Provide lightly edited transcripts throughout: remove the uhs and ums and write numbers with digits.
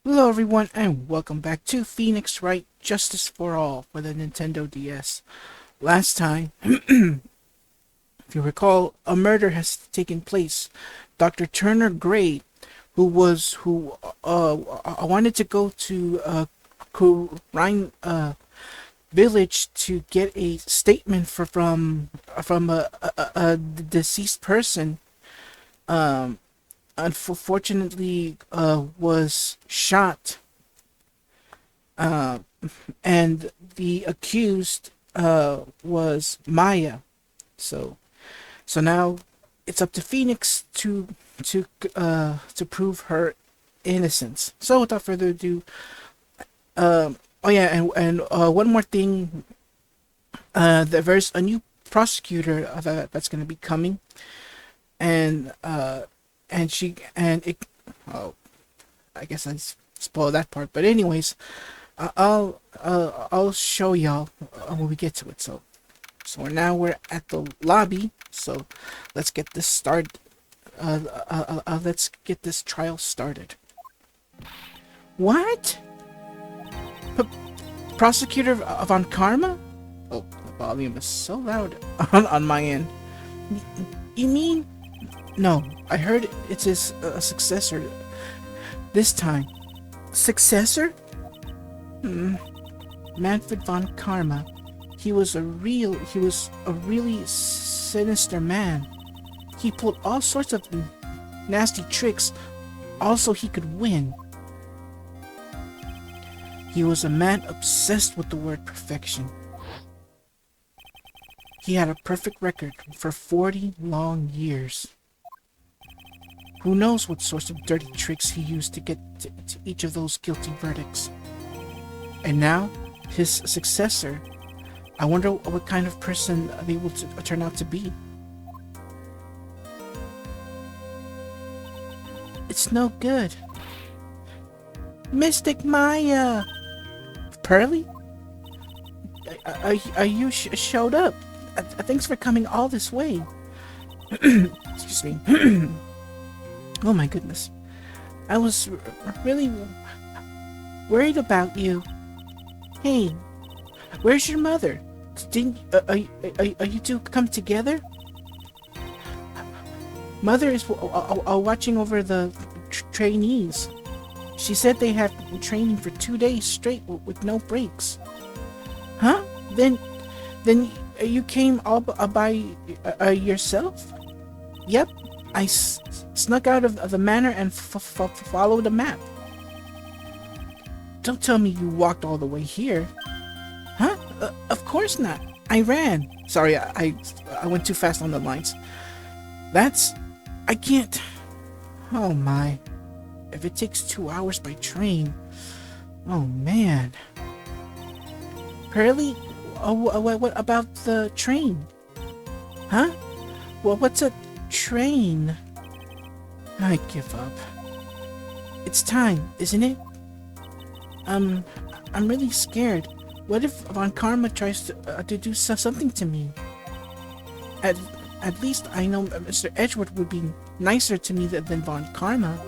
Hello everyone and welcome back to Phoenix Wright Justice for All for the Nintendo DS. Last time, if you recall, a murder has taken place. Dr. Turner Gray, who wanted to go to Rhine village to get a statement from a deceased person, um unfortunately was shot, uh, and the accused was Maya. So so now it's up to Phoenix to prove her innocence. So without further ado, oh yeah, and one more thing, there's a new prosecutor that's going to be coming, and it. Oh, I guess I spoiled that part. But anyways, I'll show y'all when we get to it. So we're at the lobby. So let's get this start. Let's get this trial started. What? P- Prosecutor von Karma? Oh, the volume is so loud on my end. You mean? No, I heard it's his successor this time. Successor? Hmm. Manfred von Karma. He was a really sinister man. He pulled all sorts of nasty tricks, also he could win. He was a man obsessed with the word perfection. He had a perfect record for 40 long years. Who knows what sorts of dirty tricks he used to get to each of those guilty verdicts. And now, his successor, I wonder what kind of person they will turn out to be. It's no good. Mystic Maya! Pearly? Are you showed up? Thanks for coming all this way. Excuse me. Oh my goodness. I was really worried about you. Hey, where's your mother? Didn't are you two come together? Mother is watching over the trainees. She said they have been training for 2 days straight with no breaks. Huh? Then you came all by yourself? Yep. I snuck out of the manor and followed the map. Don't tell me you walked all the way here. Huh? Of course not. I ran. Sorry, I went too fast on the lines. I can't. Oh my. If it takes 2 hours by train. Oh man. Pearly, what about the train? Huh? Well, what's a train? I give up. It's time, isn't it? I'm really scared. What if Von Karma tries to do something to me? At least I know Mr. Edgeworth would be nicer to me than Von Karma.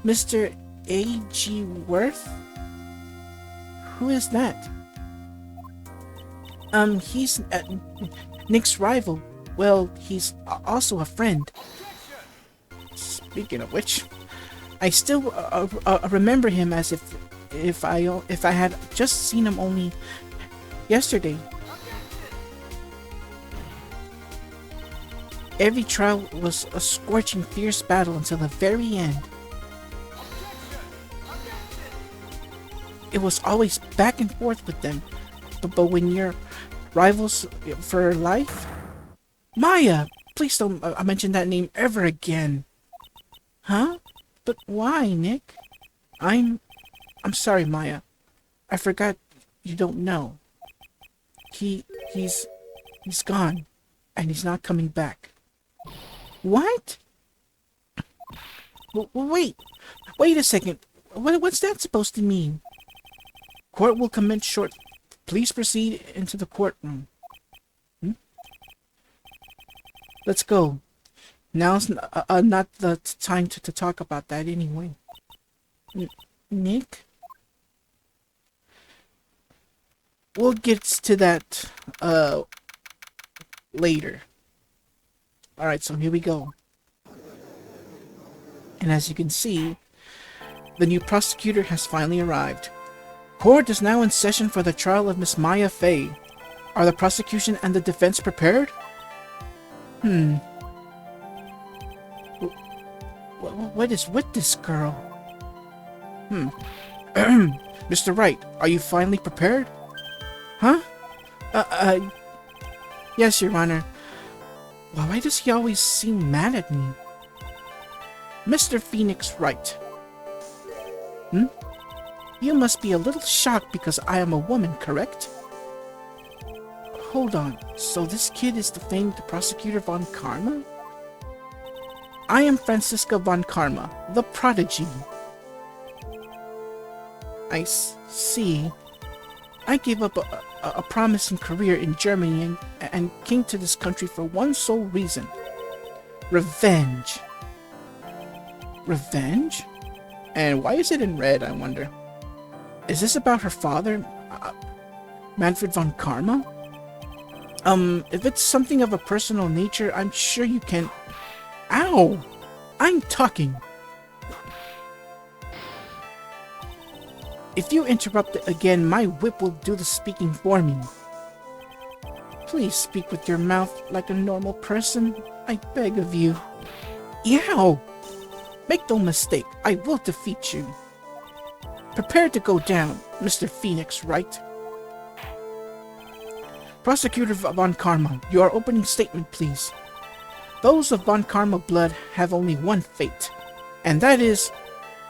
Mr. A.G. Worth? Who is that? He's Nick's rival. Well, he's also a friend. Speaking of which, I still remember him as if I had just seen him only yesterday. Every trial was a scorching, fierce battle until the very end. It was always back and forth with them, but when you're rivals for life... Maya! Please don't mention that name ever again. Huh? But why, Nick? I'm sorry, Maya. I forgot you don't know. He's gone, and he's not coming back. What? Wait a second. What's that supposed to mean? Court will commence short. Please proceed into the courtroom. Let's go. Now's not the time to talk about that anyway. Nick? We'll get to that, later. Alright, so here we go. And as you can see, the new prosecutor has finally arrived. Court is now in session for the trial of Miss Maya Fey. Are the prosecution and the defense prepared? What is with this girl? Mr. Wright, are you finally prepared? Huh? Yes, Your Honor. Well, why does he always seem mad at me? Mr. Phoenix Wright. You must be a little shocked because I am a woman, correct? Hold on, so this kid is the famed prosecutor von Karma? I am Franziska von Karma, the prodigy. I see. I gave up a promising career in Germany and came to this country for one sole reason. Revenge. Revenge? And why is it in red, I wonder? Is this about her father, Manfred von Karma? If it's something of a personal nature, I'm sure you can... Ow! I'm talking! If you interrupt again, my whip will do the speaking for me. Please speak with your mouth like a normal person, I beg of you. Yow! Make no mistake, I will defeat you. Prepare to go down, Mr. Phoenix Wright. Prosecutor von Karma, your opening statement, please. Those of von Karma blood have only one fate, and that is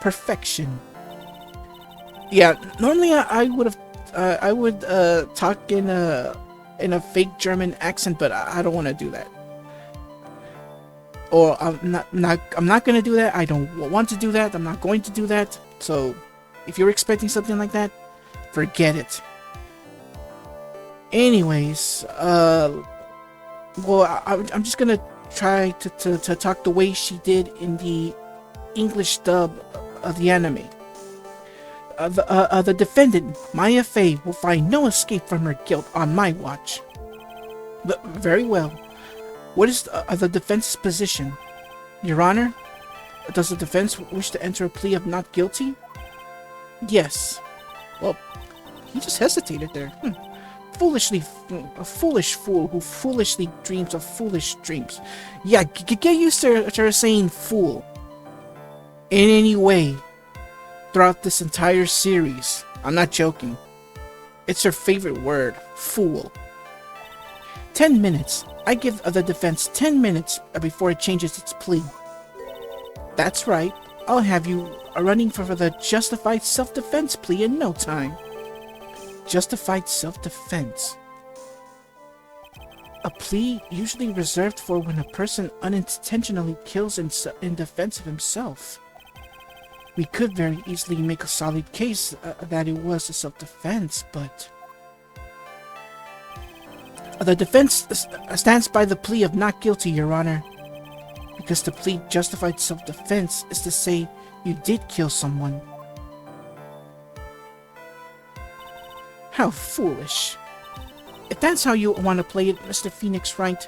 perfection. Yeah, normally I would talk in a fake German accent, but I don't want to do that. Or I'm not gonna do that. I don't want to do that. I'm not going to do that. So, if you're expecting something like that, forget it. Anyways, well, I'm just gonna try to talk the way she did in the English dub of the anime. The defendant, Maya Fey, will find no escape from her guilt on my watch. Very well. What is the defense's position? Your Honor, does the defense wish to enter a plea of not guilty? Yes. Well, he just hesitated there. A foolish fool who foolishly dreams of foolish dreams. Yeah, get used to her saying fool. In any way, throughout this entire series. I'm not joking. It's her favorite word, fool. 10 minutes. I give the defense 10 minutes before it changes its plea. That's right. I'll have you running for the justified self-defense plea in no time. Justified self-defense. A plea usually reserved for when a person unintentionally kills in defense of himself. We could very easily make a solid case that it was a self-defense, but... The defense stands by the plea of not guilty, Your Honor. Because to plead justified self-defense is to say you did kill someone. How foolish. If that's how you want to play it, Mr. Phoenix Wright,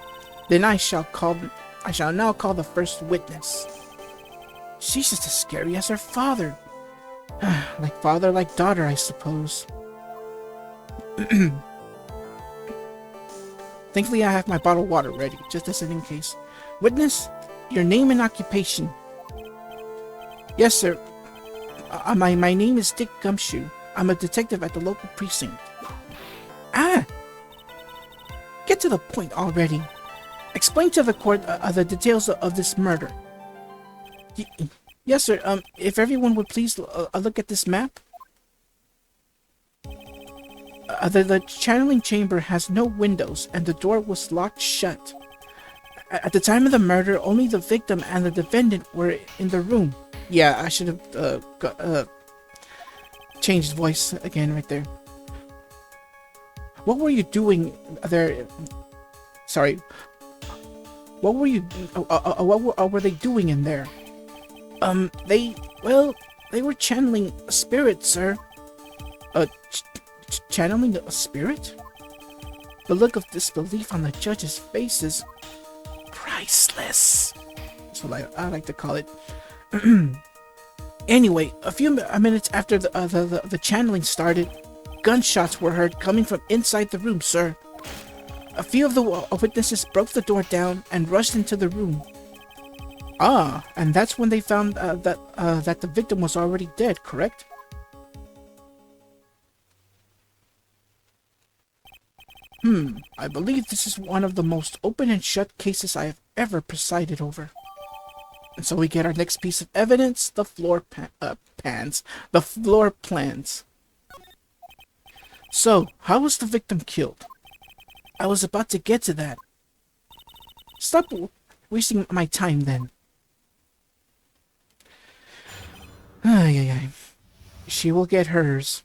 then I shall now call the first witness. She's just as scary as her father. Like father, like daughter, I suppose. Thankfully, I have my bottled water ready, just as in case. Witness, your name and occupation. Yes, sir. My name is Dick Gumshoe. I'm a detective at the local precinct. Ah! Get to the point already. Explain to the court the details of this murder. Yes, sir. If everyone would please look at this map. The channeling chamber has no windows, and the door was locked shut. At the time of the murder, only the victim and the defendant were in the room. Yeah, I should have changed voice again right there. What were you doing there? Sorry. What were you? What were they doing in there? Well, They were channeling a spirit, sir. Channeling a spirit? The look of disbelief on the judge's face is priceless. That's what I like to call it. Anyway, a few minutes after the channeling started, gunshots were heard coming from inside the room, sir. A few of the witnesses broke the door down and rushed into the room. Ah, and that's when they found that the victim was already dead, correct? I believe this is one of the most open and shut cases I have ever presided over. And so we get our next piece of evidence, the floor plans. So, how was the victim killed? I was about to get to that. Stop wasting my time then. Ay. She will get hers.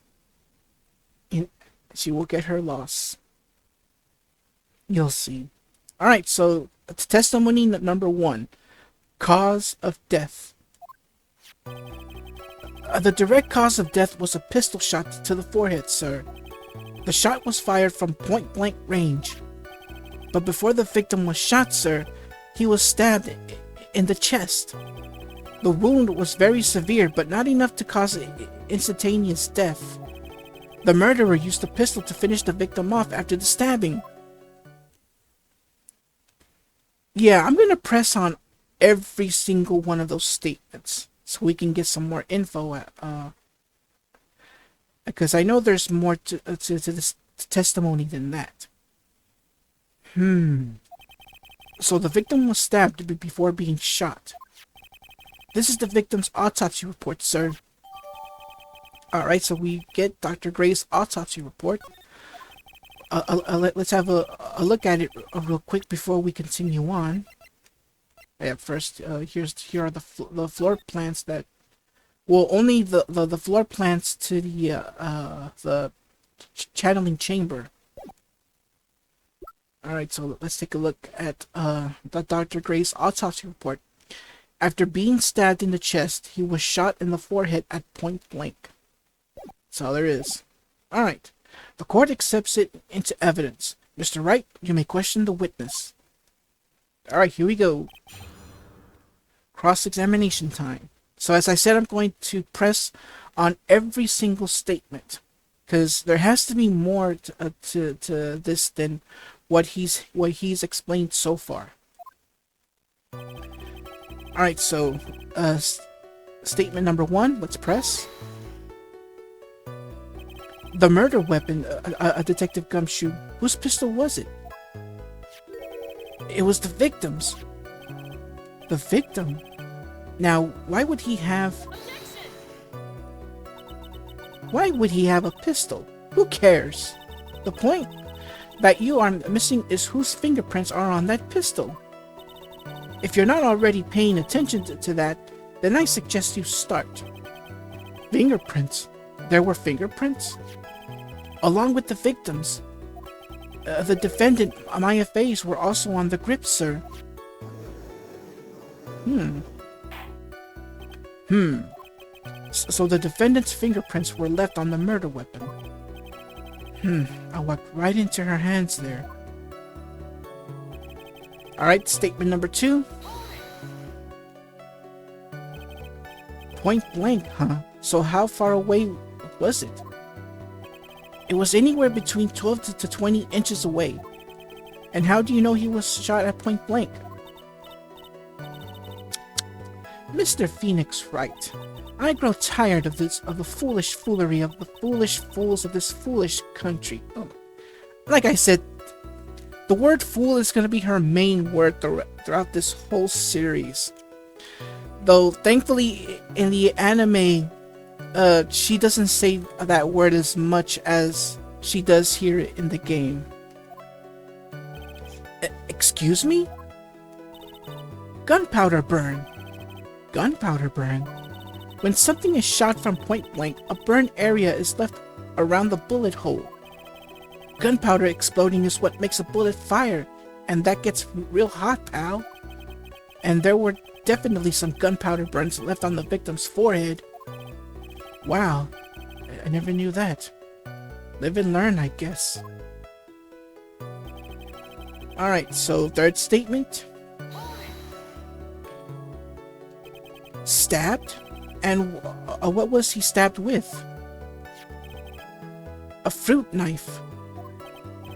She will get her loss. You'll see. Alright, so testimony number 1. Cause of death. The direct cause of death was a pistol shot to the forehead, sir. The shot was fired from point-blank range. But before the victim was shot, sir, he was stabbed in the chest. The wound was very severe, but not enough to cause instantaneous death. The murderer used the pistol to finish the victim off after the stabbing. Yeah, I'm gonna press on every single one of those statements so we can get some more info because I know there's more to this testimony than that. So the victim was stabbed before being shot. This is the victim's autopsy report, sir. Alright, so we get Dr. Gray's autopsy report. Let's have a look at it real quick before we continue on. Yeah, first, here are the floor plans that, well, only the floor plans to the channeling chamber. All right, so let's take a look at the Dr. Gray's autopsy report. After being stabbed in the chest, he was shot in the forehead at point blank. That's all there is. All right. The court accepts it into evidence. Mr. Wright, you may question the witness. Alright, here we go. Cross-examination time. So as I said, I'm going to press on every single statement. Because there has to be more to this than what he's explained so far. Alright, so statement number 1, let's press. The murder weapon, a Detective Gumshoe, whose pistol was it? It was the victim's. The victim? Now, why would he have a pistol? Who cares? The point that you are missing is whose fingerprints are on that pistol. If you're not already paying attention to that, then I suggest you start. Fingerprints? There were fingerprints? Along with the victims. The defendant, Maya Fey's, were also on the grip, sir. So the defendant's fingerprints were left on the murder weapon. I walked right into her hands there. Alright, statement number 2. Point blank, huh? So how far away was it? It was anywhere between 12 to 20 inches away. And how do you know he was shot at point blank? Mr. Phoenix Wright, I grow tired of the foolish foolery of the foolish fools of this foolish country. Like I said, the word fool is going to be her main word throughout this whole series. Though, thankfully, in the anime, she doesn't say that word as much as she does here in the game. Excuse me? Gunpowder burn. Gunpowder burn. When something is shot from point blank, a burned area is left around the bullet hole. Gunpowder exploding is what makes a bullet fire, and that gets real hot, pal. And there were definitely some gunpowder burns left on the victim's forehead. Wow, I never knew that. Live and learn, I guess. Alright, so third statement. Stabbed? And what was he stabbed with? A fruit knife.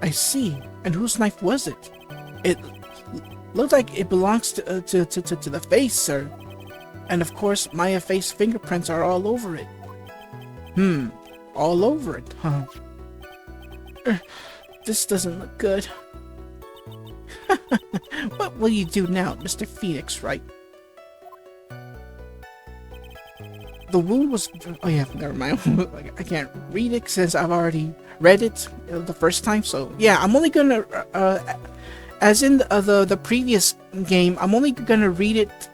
I see. And whose knife was it? It looked like it belongs to the face, sir. And of course, Maya Fey's fingerprints are all over it. All over it, huh? This doesn't look good. What will you do now, Mr. Phoenix, Wright? The wound was... Oh yeah, never mind. I can't read it since I've already read it the first time. So yeah, I'm only gonna... as in the previous game, I'm only gonna read it...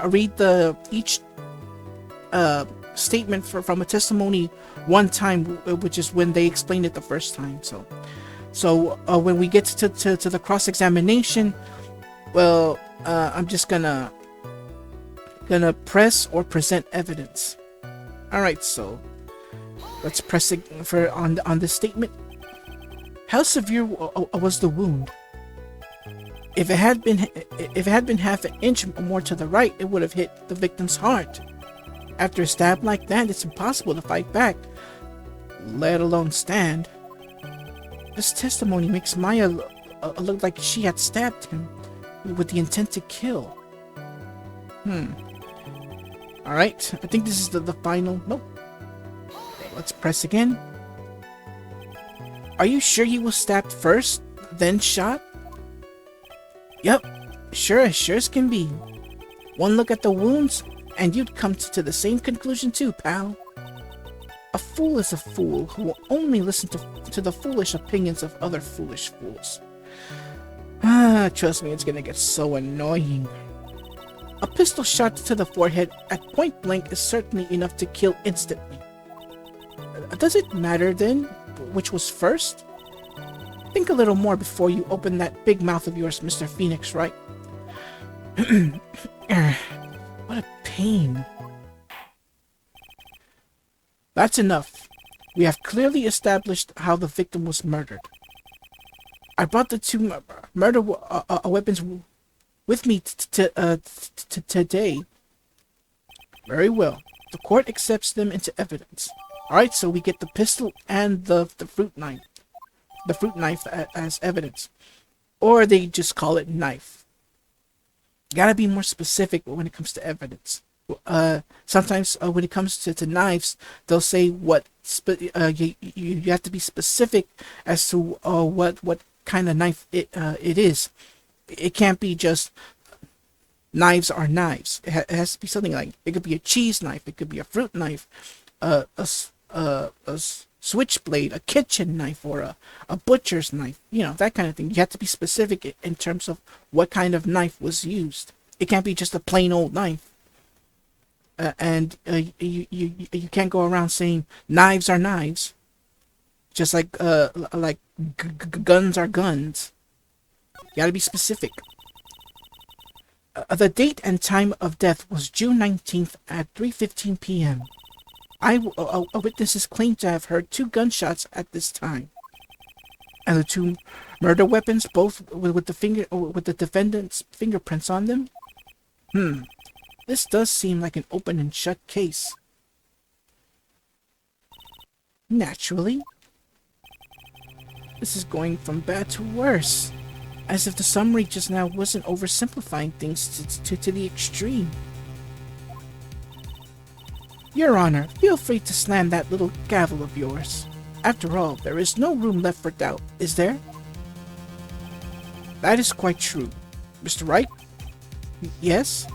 read each statement from a testimony one time, which is when they explained it the first time. So when we get to the cross-examination, well, I'm just gonna press or present evidence. All right, so let's press it on this statement. How severe was the wound? If it had been half an inch more to the right, it would have hit the victim's heart. After a stab like that, it's impossible to fight back, let alone stand. This testimony makes Maya look like she had stabbed him with the intent to kill. Alright, I think this is the final... Nope. Let's press again. Are you sure he was stabbed first, then shot? Yep, sure as can be. One look at the wounds, and you'd come to the same conclusion too, pal. A fool is a fool who will only listen to the foolish opinions of other foolish fools. Trust me, it's gonna get so annoying. A pistol shot to the forehead at point blank is certainly enough to kill instantly. Does it matter then which was first? Think a little more before you open that big mouth of yours, Mr. Phoenix, Wright? What a pain. That's enough. We have clearly established how the victim was murdered. I brought the two murder weapons with me today. Very well. The court accepts them into evidence. Alright, so we get the pistol and the fruit knife. The fruit knife as evidence. Or they just call it knife. You gotta be more specific when it comes to evidence. Sometimes when it comes to knives, they'll say what you have to be specific as to what kind of knife it is. It can't be just knives are knives. It has to be something like, it could be a cheese knife, it could be a fruit knife, a switchblade, a kitchen knife, or a butcher's knife. You know, that kind of thing. You have to be specific in terms of what kind of knife was used. It can't be just a plain old knife. And you can't go around saying knives are knives, just like guns are guns. You gotta be specific. The date and time of death was June 19th at 3:15 p.m. Witnesses claim to have heard 2 gunshots at this time, and the 2 murder weapons, both with the defendant's fingerprints on them. This does seem like an open and shut case. Naturally. This is going from bad to worse. As if the summary just now wasn't oversimplifying things to the extreme. Your Honor, feel free to slam that little gavel of yours. After all, there is no room left for doubt, is there? That is quite true. Mr. Wright? Yes?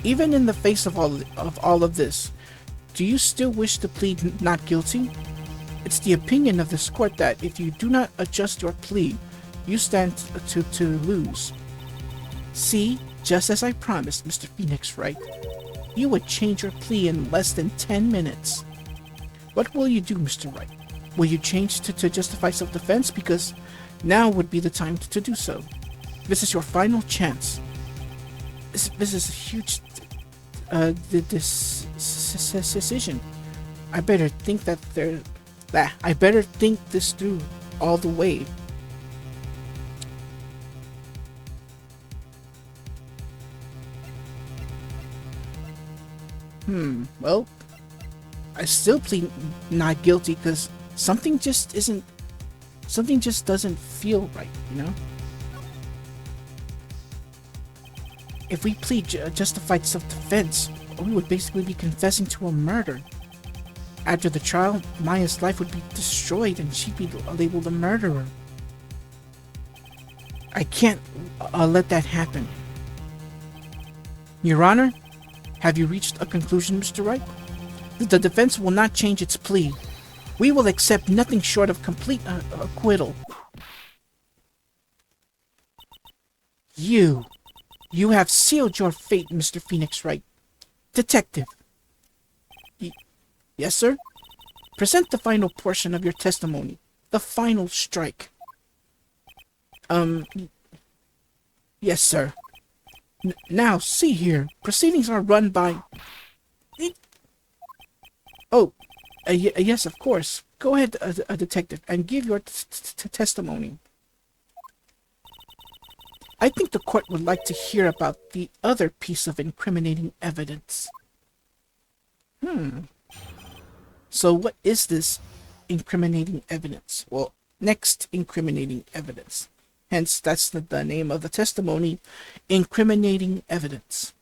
Even in the face of all of this, do you still wish to plead not guilty? It's the opinion of this court that if you do not adjust your plea, you stand to lose. See, just as I promised, Mr. Phoenix Wright, you would change your plea in less than 10 minutes. What will you do, Mr. Wright? Will you change to justify self-defense? Because now would be the time to do so. This is your final chance. This is a huge decision. I better think I better think this through all the way. Well, I still plead not guilty because something just doesn't feel right, you know? If we plead justified self-defense, we would basically be confessing to a murder. After the trial, Maya's life would be destroyed and she'd be labeled a murderer. I can't let that happen. Your Honor, have you reached a conclusion, Mr. Wright? The defense will not change its plea. We will accept nothing short of complete acquittal. You have sealed your fate, Mr. Phoenix Wright. Detective. Yes, sir? Present the final portion of your testimony. The final strike. Yes, sir. Now, see here. Proceedings are run by... Oh, yes, of course. Go ahead, detective, and give your testimony. I think the court would like to hear about the other piece of incriminating evidence. So what is this incriminating evidence? Well, next incriminating evidence. Hence, that's the name of the testimony, incriminating evidence.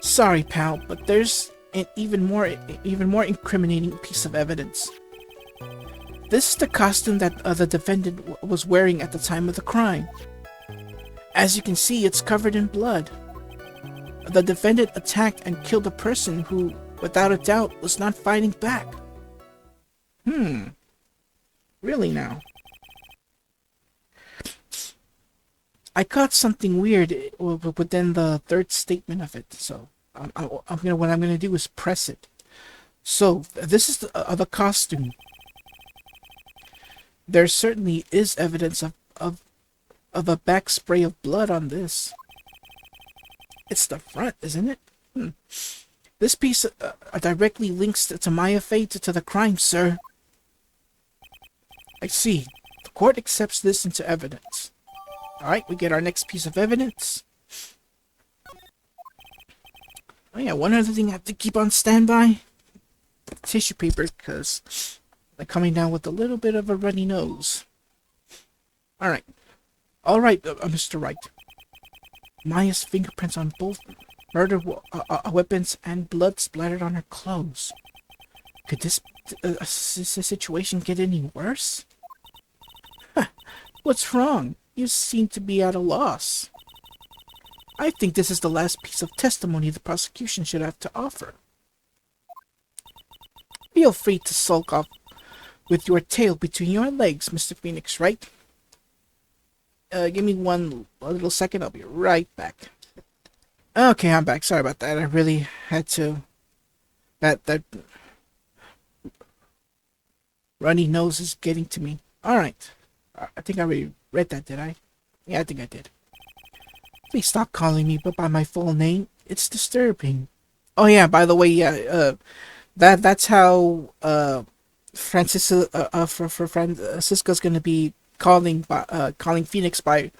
Sorry, pal, but there's an even more incriminating piece of evidence. This is the costume that the defendant was wearing at the time of the crime. As you can see, it's covered in blood. The defendant attacked and killed a person who, without a doubt, was not fighting back. Really now? I caught something weird within the third statement of it, so what I'm gonna do is press it. So this is the costume. There certainly is evidence of a back spray of blood on this. It's the front, isn't it? This piece directly links to Maya Fey to the crime, sir. I see. The court accepts this into evidence. Alright, we get our next piece of evidence. Oh yeah, one other thing I have to keep on standby. Tissue paper, because I'm coming down with a little bit of a runny nose. Alright. Alright, Mr. Wright. Maya's fingerprints on both murder weapons and blood splattered on her clothes. Could this situation get any worse? What's wrong? You seem to be at a loss. I think this is the last piece of testimony the prosecution should have to offer. Feel free to sulk off with your tail between your legs, Mr. Phoenix Wright. Give me a little second, I'll be right back. Okay, I'm back. Sorry about that. I really had to... That runny nose is getting to me. Alright. I think I already read that, did I? Yeah, I think I did. Please stop calling me by my full name. It's disturbing. Oh yeah, by the way, yeah, that's how Francisca's gonna be calling Phoenix by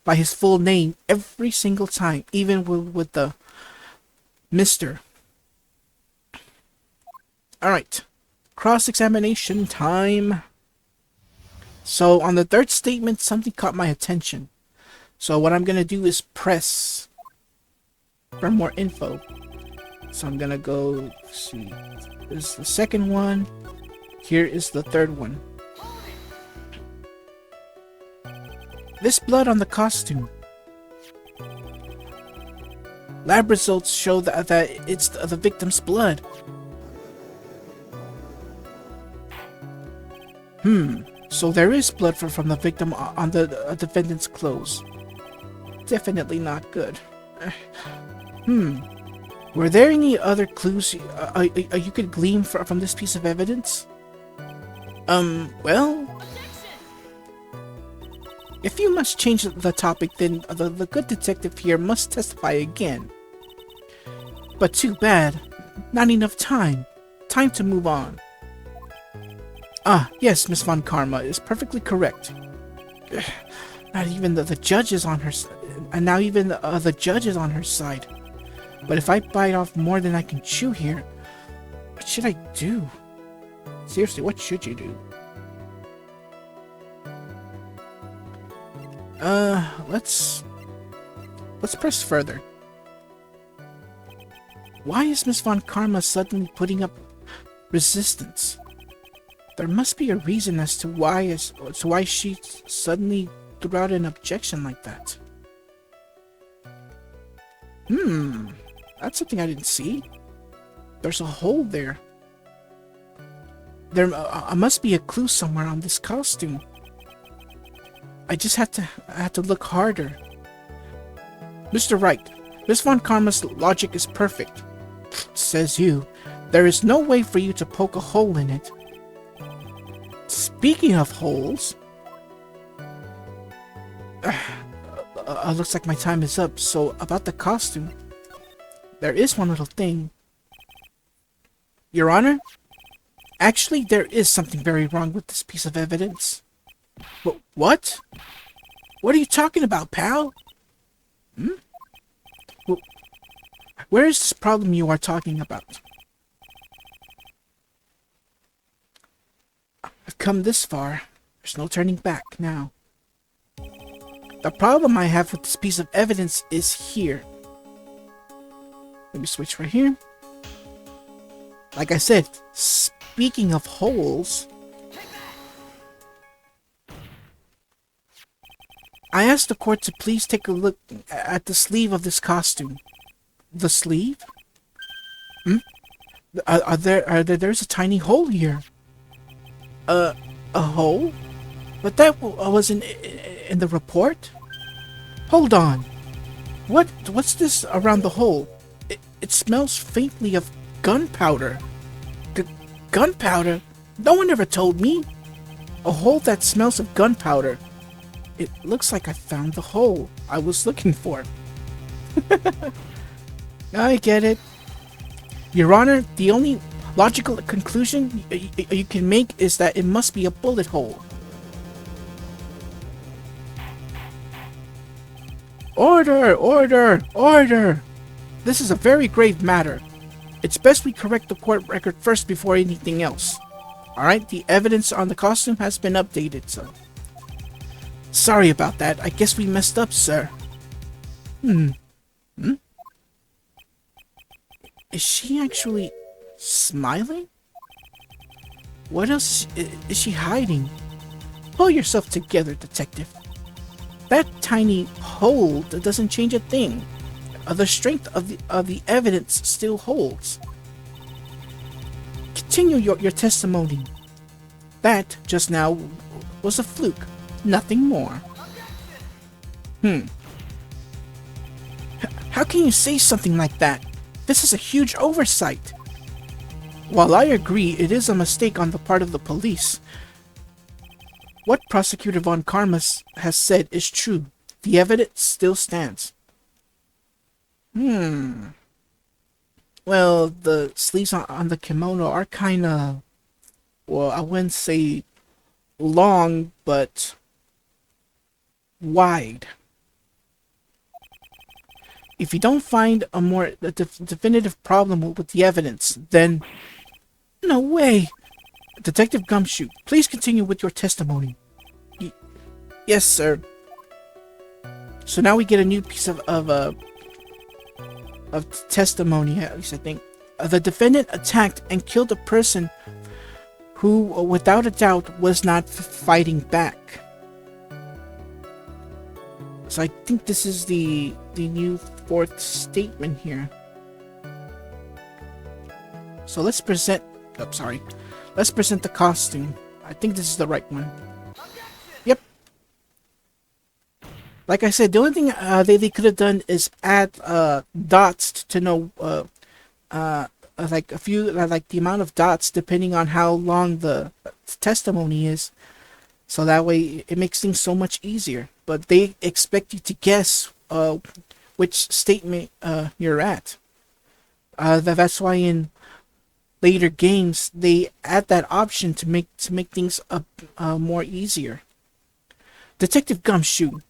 his full name every single time, even with the Mr. Alright. Cross-examination time. So on the third statement, something caught my attention. So what I'm gonna do is press for more info. So I'm gonna go see. This is the second one. Here is the third one. This blood on the costume. Lab results show that it's the victim's blood. So there is blood from the victim on the defendant's clothes. Definitely not good. Were there any other clues you could glean from this piece of evidence? Well... If you must change the topic, then the good detective here must testify again. But too bad. Not enough time. time to move on. Ah, yes, Miss Von Karma is perfectly correct. Not even the judge is on her side. And now even the judge is on her side. But if I bite off more than I can chew here, what should I do? Seriously, what should you do? Let's press further. Why is Miss Von Karma suddenly putting up resistance? There must be a reason as to why she suddenly threw out an objection like that. That's something I didn't see. There's a hole there. There must be a clue somewhere on this costume. I just had to look harder. Mr. Wright, Miss Von Karma's logic is perfect. Says you. There is no way for you to poke a hole in it. Speaking of holes... looks like my time is up, so about the costume. There is one little thing. Your Honor? Actually, there is something very wrong with this piece of evidence. What? What are you talking about, pal? Where is this problem you are talking about? I've come this far. There's no turning back now. The problem I have with this piece of evidence is here. Let me switch right here. Like I said, speaking of holes, I asked the court to please take a look at the sleeve of this costume. The sleeve? There's a tiny hole here. A hole? But that wasn't in the report? Hold on. What's this around the hole? It smells faintly of gunpowder. Gunpowder? No one ever told me. A hole that smells of gunpowder. It looks like I found the hole I was looking for. I get it. Your Honor, the only logical conclusion you can make is that it must be a bullet hole. Order! Order! Order! This is a very grave matter. It's best we correct the court record first before anything else. Alright, the evidence on the costume has been updated, so... Sorry about that. I guess we messed up, sir. Is she actually smiling? What else is she hiding? Pull yourself together, detective. That tiny hole doesn't change a thing. The strength of the evidence still holds. Continue your testimony. That, just now, was a fluke. Nothing more. How can you say something like that? This is a huge oversight. While I agree it is a mistake on the part of the police, what Prosecutor Von Karma has said is true. The evidence still stands. Well, the sleeves on the kimono are kinda... Well, I wouldn't say long, but... wide. If you don't find a more definitive problem with the evidence, then... No way! Detective Gumshoe, please continue with your testimony. Yes, sir. So now we get a new piece of testimony, at least I think. The defendant attacked and killed a person who, without a doubt, was not fighting back. So I think this is the new fourth statement here. So let's present... Oh, sorry. Let's present the costume. I think this is the right one. Yep. Like I said, the only thing they could have done is add dots to know like a few, like the amount of dots depending on how long the testimony is. So that way it makes things so much easier. But they expect you to guess which statement you're at. That's why in later games, they add that option to make things more easier. Detective Gumshoe.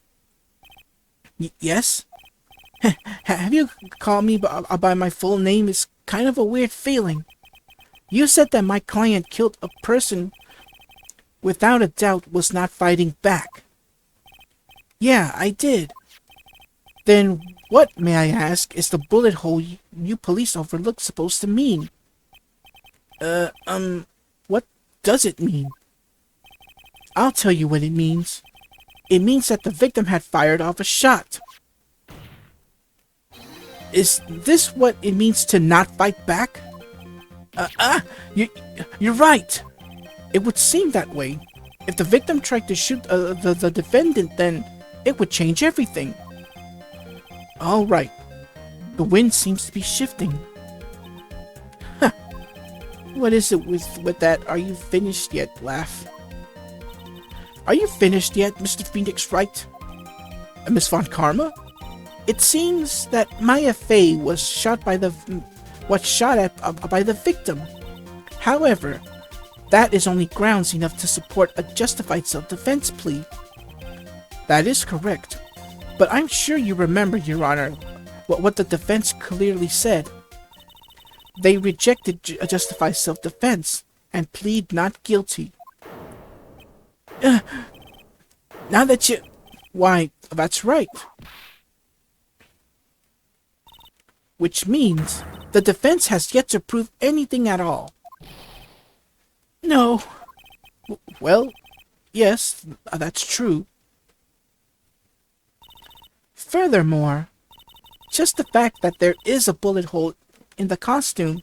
Yes? Have you called me by my full name? It's kind of a weird feeling. You said that my client killed a person without a doubt was not fighting back. Yeah, I did. Then what, may I ask, is the bullet hole you police overlook supposed to mean? What does it mean? I'll tell you what it means. It means that the victim had fired off a shot. Is this what it means to not fight back? You're right. It would seem that way. If the victim tried to shoot the defendant, then it would change everything. All right. The wind seems to be shifting. Huh. What is it with that? Are you finished yet, laugh? Are you finished yet, Mr. Phoenix Wright? Miss Von Karma? It seems that Maya Fey was shot by the victim. However, that is only grounds enough to support a justified self-defense plea. That is correct. But I'm sure you remember, Your Honor, what the defense clearly said. They rejected a justified self-defense and plead not guilty. Now that you... Why, that's right. Which means the defense has yet to prove anything at all. No. Well, yes, that's true. Furthermore, just the fact that there is a bullet hole in the costume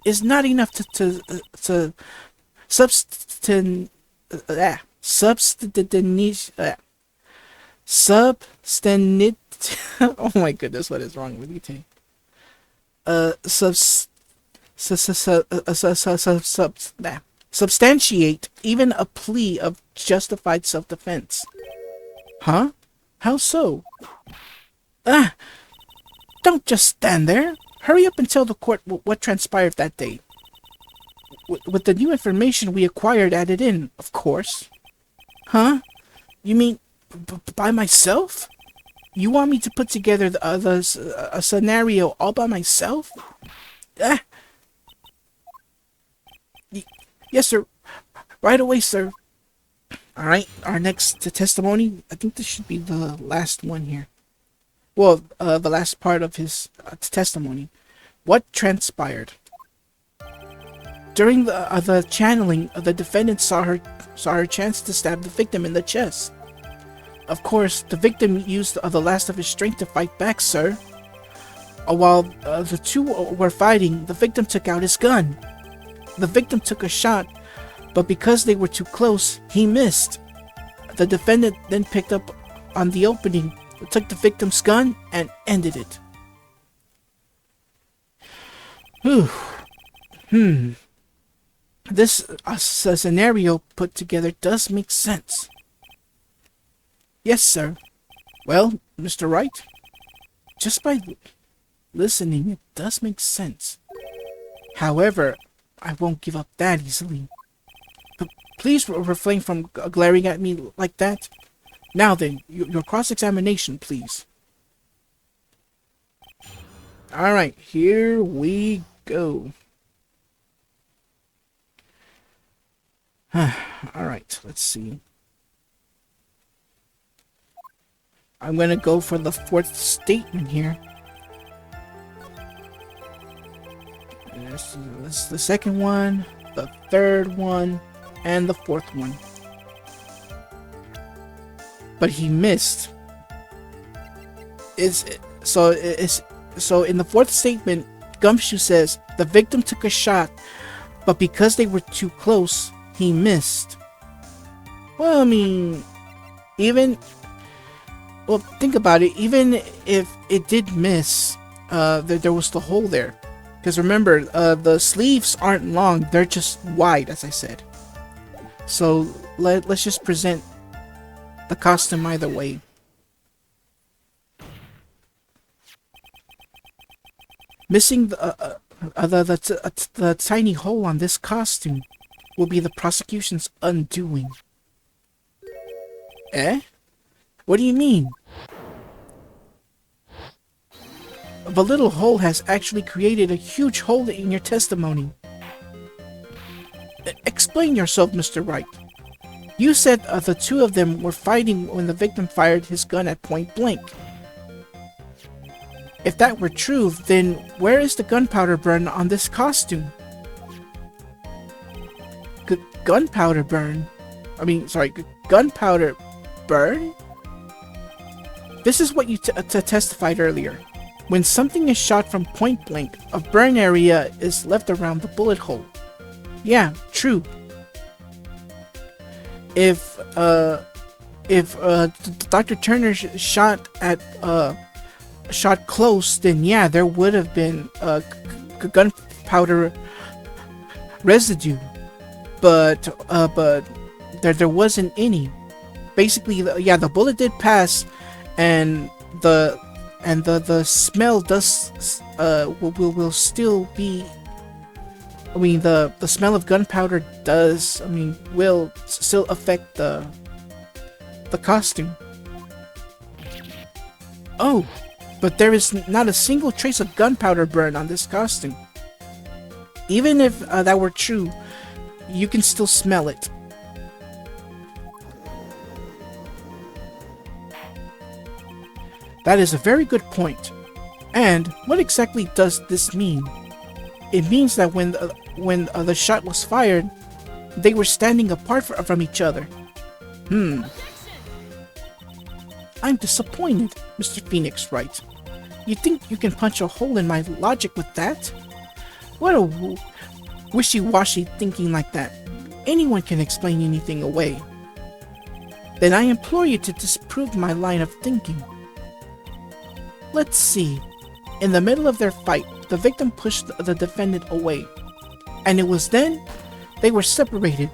is not enough to substantiate. Oh my goodness, what is wrong with you, Tay? Substantiate even a plea of justified self-defense. Huh? How so? Don't just stand there. Hurry up and tell the court what transpired that day. With the new information we acquired added in, of course. Huh? You mean by myself? You want me to put together a scenario all by myself? Yes, sir. Right away, sir. Alright, our next testimony. I think this should be the last one here. Well, the last part of his testimony. What transpired? During the channeling, the defendant saw her chance to stab the victim in the chest. Of course, the victim used the last of his strength to fight back, sir. While the two were fighting, the victim took out his gun. The victim took a shot, but because they were too close, he missed. The defendant then picked up on the opening, took the victim's gun, and ended it. This scenario put together does make sense. Yes, sir. Well, Mr. Wright, just by listening, it does make sense. However, I won't give up that easily. Please refrain from glaring at me like that. Now then, your cross-examination, please. Alright, here we go. Alright, let's see. I'm gonna go for the fourth statement here. This is the second one, the third one, and the fourth one. But he missed. So in the fourth statement, Gumshoe says the victim took a shot, but because they were too close, he missed. Well, I mean, think about it. Even if it did miss, there was the hole there. Because remember, the sleeves aren't long; they're just wide, as I said. So let's just present the costume either way. Missing The tiny hole on this costume will be the prosecution's undoing. Eh? What do you mean? The little hole has actually created a huge hole in your testimony. Explain yourself, Mr. Wright. You said the two of them were fighting when the victim fired his gun at point blank. If that were true, then where is the gunpowder burn on this costume? Gunpowder burn? Gunpowder burn? This is what you testified earlier. When something is shot from point blank, a burn area is left around the bullet hole. Yeah, true. If Dr. Turner shot close, then yeah, there would have been gunpowder residue, but there wasn't any. Basically, the bullet did pass, and the smell does will still be. I mean, the smell of gunpowder will still affect the costume. Oh, but there is not a single trace of gunpowder burn on this costume. Even if that were true, you can still smell it. That is a very good point. And what exactly does this mean? It means that when the shot was fired, they were standing apart from each other. I'm disappointed, Mr. Phoenix Wright. You think you can punch a hole in my logic with that? What a wishy-washy thinking like that. Anyone can explain anything away. Then I implore you to disprove my line of thinking. Let's see. In the middle of their fight, the victim pushed the defendant away, and it was then they were separated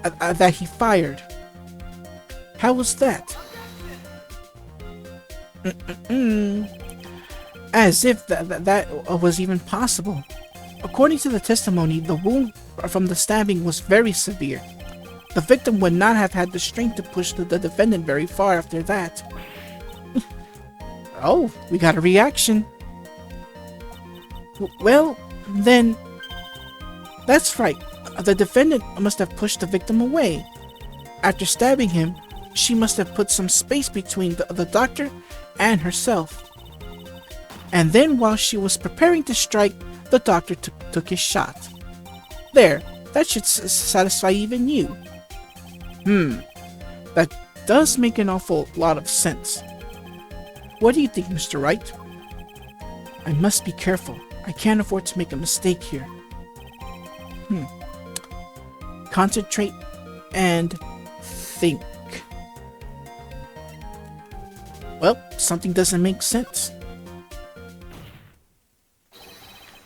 that he fired. How was that? As if that was even possible. According to the testimony, the wound from the stabbing was very severe. The victim would not have had the strength to push the defendant very far after that. Oh, we got a reaction. Well, then, that's right. The defendant must have pushed the victim away. After stabbing him, she must have put some space between the doctor and herself. And then while she was preparing to strike, the doctor took his shot. There, that should satisfy even you. That does make an awful lot of sense. What do you think, Mr. Wright? I must be careful. I can't afford to make a mistake here. Concentrate and think. Well, something doesn't make sense.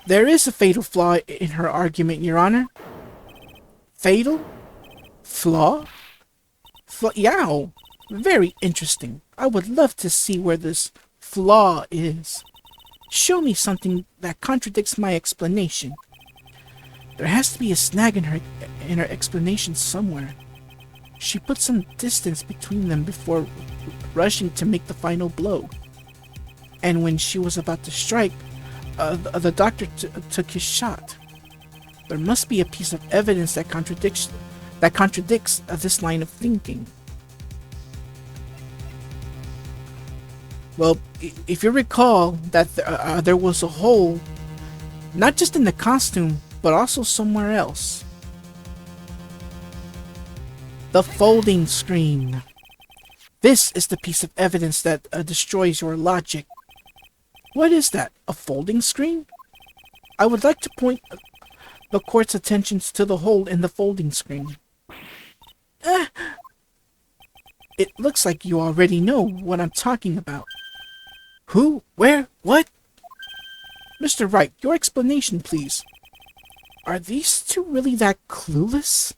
There is a fatal flaw in her argument, Your Honor. Fatal? Flaw? Yow! Very interesting. I would love to see where this flaw is. Show me something that contradicts my explanation. There has to be a snag in her explanation somewhere. She put some distance between them before rushing to make the final blow. And when she was about to strike, the doctor took his shot. There must be a piece of evidence that contradicts this line of thinking. Well, if you recall that there was a hole, not just in the costume, but also somewhere else. The folding screen. This is the piece of evidence that destroys your logic. What is that? A folding screen? I would like to point the court's attention to the hole in the folding screen. It looks like you already know what I'm talking about. Who? Where? What? Mr. Wright, your explanation, please. Are these two really that clueless?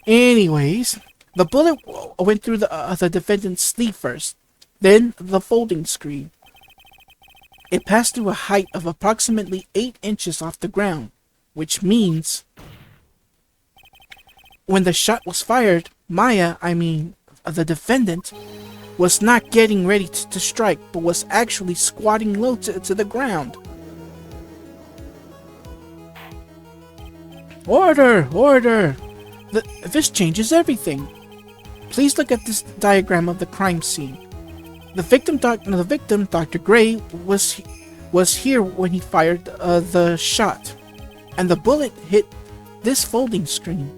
Anyways, the bullet went through the defendant's sleeve first, then the folding screen. It passed through a height of approximately 8 inches off the ground, which means when the shot was fired, Maya, the defendant, was not getting ready to strike, but was actually squatting low to the ground. Order! Order! This changes everything. Please look at this diagram of the crime scene. The victim, Dr. Gray, was here when he fired the shot, and the bullet hit this folding screen.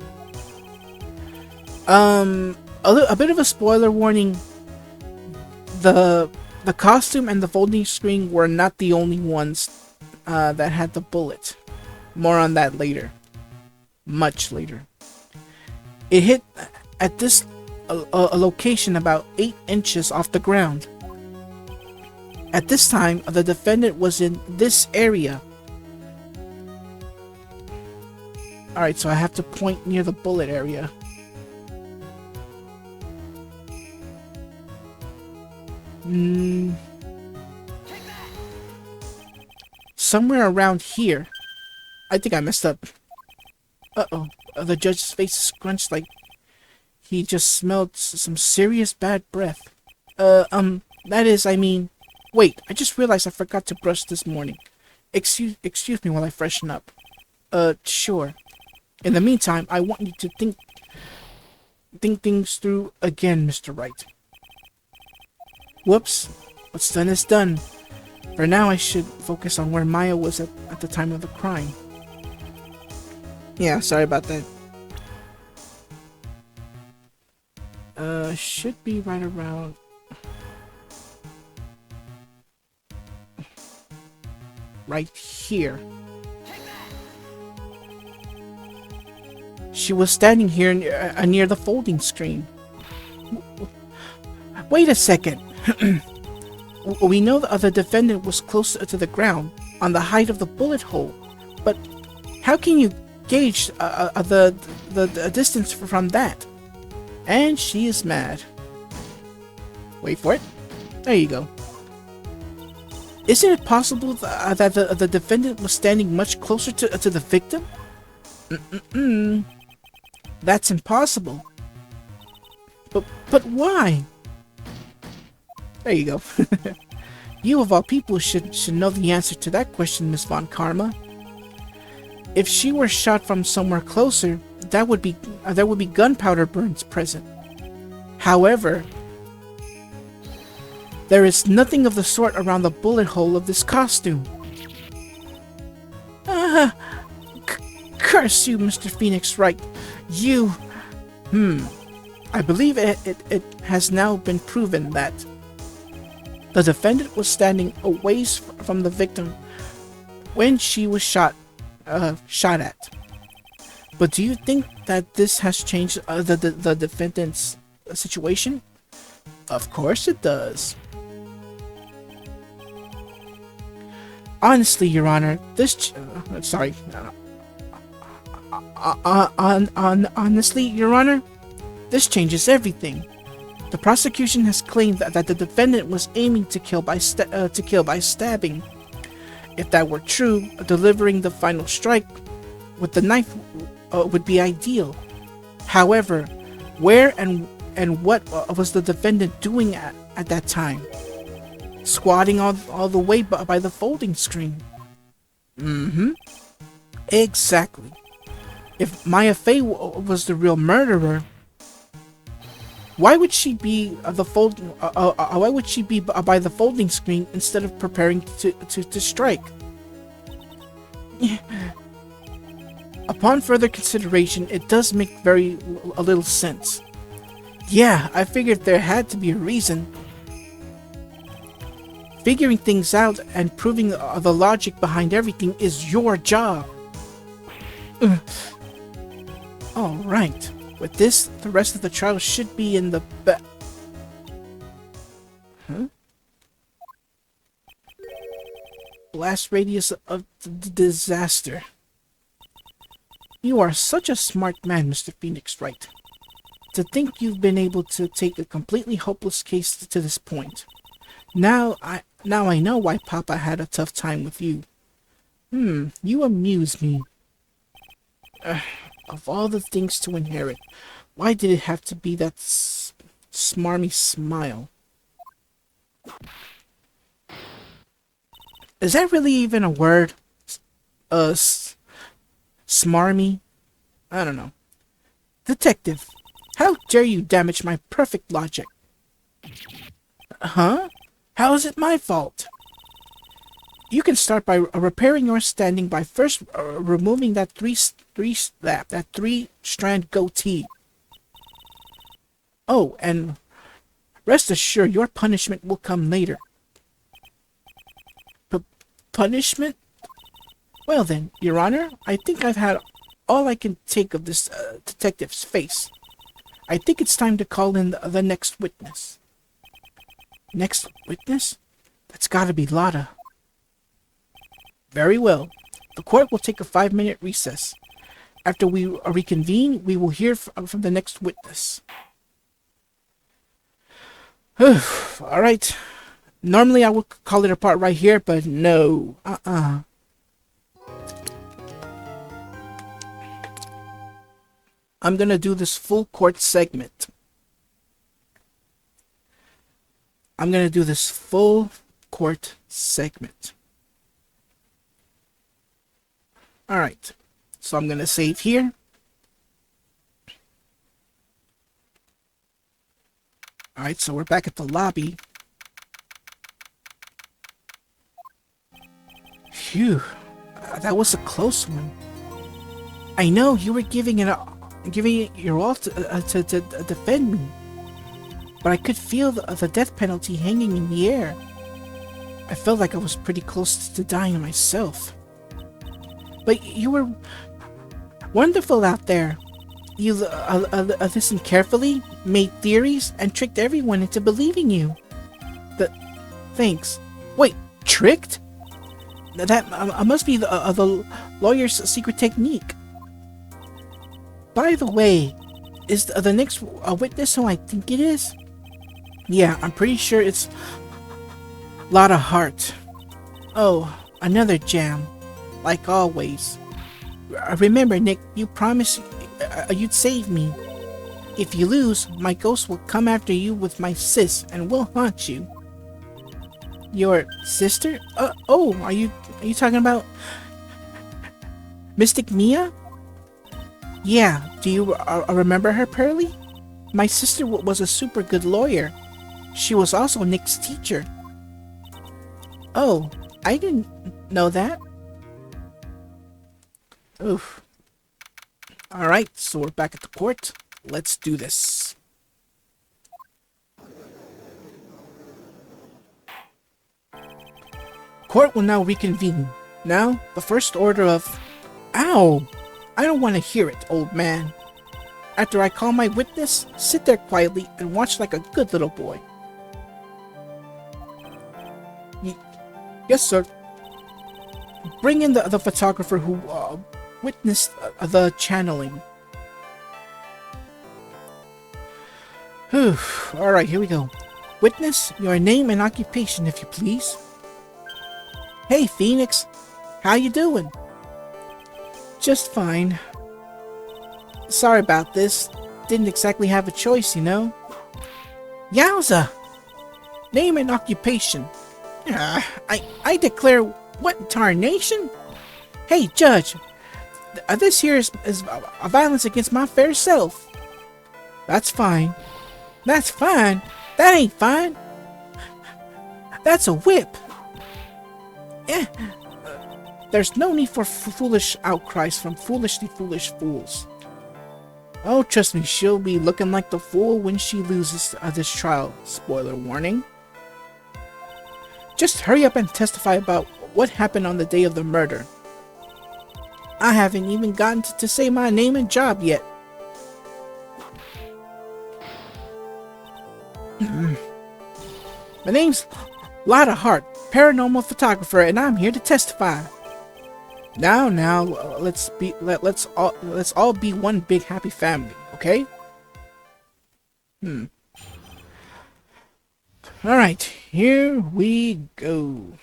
A bit of a spoiler warning. The costume and the folding screen were not the only ones that had the bullet. More on that later. Much later. It hit at this a location about 8 inches off the ground. At this time, the defendant was in this area. Alright, so I have to point near the bullet area. Somewhere around here. I think I messed up. Uh-oh. The judge's face is scrunched like he just smelled some serious bad breath. Wait, I just realized I forgot to brush this morning. Excuse me while I freshen up. Sure. In the meantime, I want you to think things through again, Mr. Wright. Whoops. What's done is done. For now, I should focus on where Maya was at the time of the crime. Yeah, sorry about that. Should be right around... right here. She was standing here near the folding screen. Wait a second. We know that the defendant was close to the ground, on the height of the bullet hole, but how can you gauge the distance from that? And she is mad. Wait for it. There you go. Isn't it possible that the defendant was standing much closer to the victim? That's impossible. But why? There you go. You of all people should know the answer to that question, Miss Von Karma. If she were shot from somewhere closer, there would be gunpowder burns present. However, there is nothing of the sort around the bullet hole of this costume. Curse you, Mr. Phoenix Wright. You... I believe it has now been proven that the defendant was standing a ways from the victim when she was shot at. But do you think that this has changed the defendant's situation? Of course it does. Honestly, Your Honor, honestly, Your Honor, this changes everything. The prosecution has claimed that the defendant was aiming to kill by stabbing. If that were true, delivering the final strike with the knife would be ideal. However, where and what was the defendant doing at that time? Squatting all the way by the folding screen. Exactly. If Maya Fey was the real murderer, why would she be by the folding screen instead of preparing to strike? Upon further consideration, it does make a little sense. Yeah, I figured there had to be a reason. Figuring things out and proving the logic behind everything is your job. Alright. With this, the rest of the trial should be in the blast radius of the disaster. You are such a smart man, Mr. Phoenix Wright. To think you've been able to take a completely hopeless case to this point. Now, Now I know why Papa had a tough time with you. You amuse me. Of all the things to inherit, why did it have to be that smarmy smile? Is that really even a word? Smarmy? I don't know. Detective, how dare you damage my perfect logic? Huh? How is it my fault? You can start by repairing your standing by first removing that three-strand goatee. Oh, and rest assured your punishment will come later. Punishment? Well then, Your Honor, I think I've had all I can take of this detective's face. I think it's time to call in the next witness. Next witness? That's gotta be Lotta. Very well. The court will take a 5-minute recess. After we reconvene, we will hear from the next witness. Alright. Normally I would call it apart right here, but no. I'm gonna do this full court segment. Alright. So I'm gonna save here. Alright, so we're back at the lobby. Phew. That was a close one. I know, you were giving it your all to defend me. But I could feel the death penalty hanging in the air. I felt like I was pretty close to dying myself. But you were wonderful out there. You listened carefully, made theories, and tricked everyone into believing you. Thanks. Wait, tricked? That must be the lawyer's secret technique. By the way, is the next witness who I think it is? Yeah, I'm pretty sure it's Lotta Hart. Oh, another jam. Like always. Remember, Nick, you promised you'd save me. If you lose, my ghost will come after you with my sis and will haunt you. Your sister? Oh, are you talking about Mystic Mia? Yeah, do you remember her, Pearly? My sister was a super good lawyer. She was also Nick's teacher. Oh, I didn't know that. Oof. Alright, so we're back at the court. Let's do this. Court will now reconvene. Now, the first order of... Ow! I don't want to hear it, old man. After I call my witness, sit there quietly and watch like a good little boy. Yes, sir. Bring in the photographer who witnessed the channeling. Whew. Alright, here we go. Witness, your name and occupation, if you please. Hey, Phoenix. How you doing? Just fine. Sorry about this. Didn't exactly have a choice, you know. Yowza! Name and occupation. I declare what tarnation? Hey, Judge. This here is a violence against my fair self. That's fine. That's fine? That ain't fine. That's a whip. There's no need for foolish outcries from foolishly foolish fools. Oh, trust me, she'll be looking like the fool when she loses this trial. Spoiler warning. Just hurry up and testify about what happened on the day of the murder. I haven't even gotten to say my name and job yet. My name's Lotta Hart, paranormal photographer, and I'm here to testify. Now, let's all be one big happy family, okay? Alright, here we go.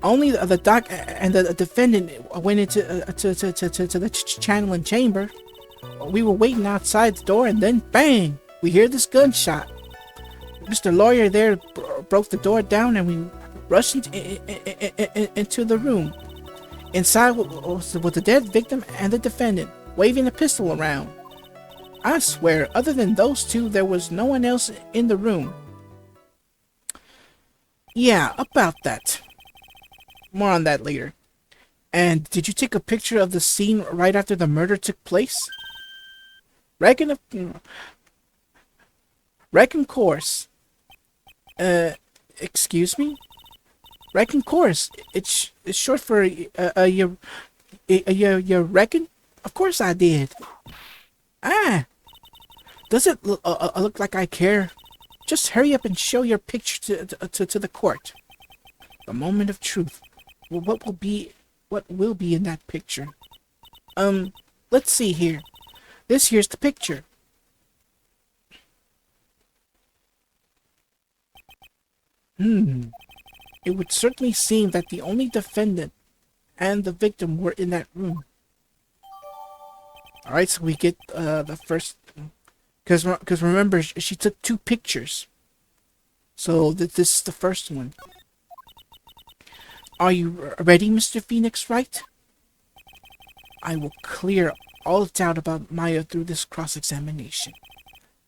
Only the doc and the defendant went into to the channeling chamber. We were waiting outside the door, and then bang! We hear this gunshot. Mr. Lawyer there broke the door down, and we rushed into the room. Inside was the dead victim and the defendant, waving a pistol around. I swear, other than those two, there was no one else in the room. Yeah, about that. More on that later. And did you take a picture of the scene right after the murder took place? Reckon course. Excuse me? Reckon course. It's short for you reckon? Of course I did. Ah. Does it look like I care? Just hurry up and show your picture to the court. The moment of truth. Well, what will be in that picture? Let's see here. Here's the picture. It would certainly seem that the only defendant and the victim were in that room. Alright, so we get the first... Because remember, she took 2 pictures. So this is the first one. Are you ready, Mr. Phoenix Wright? I will clear all doubt about Maya through this cross-examination.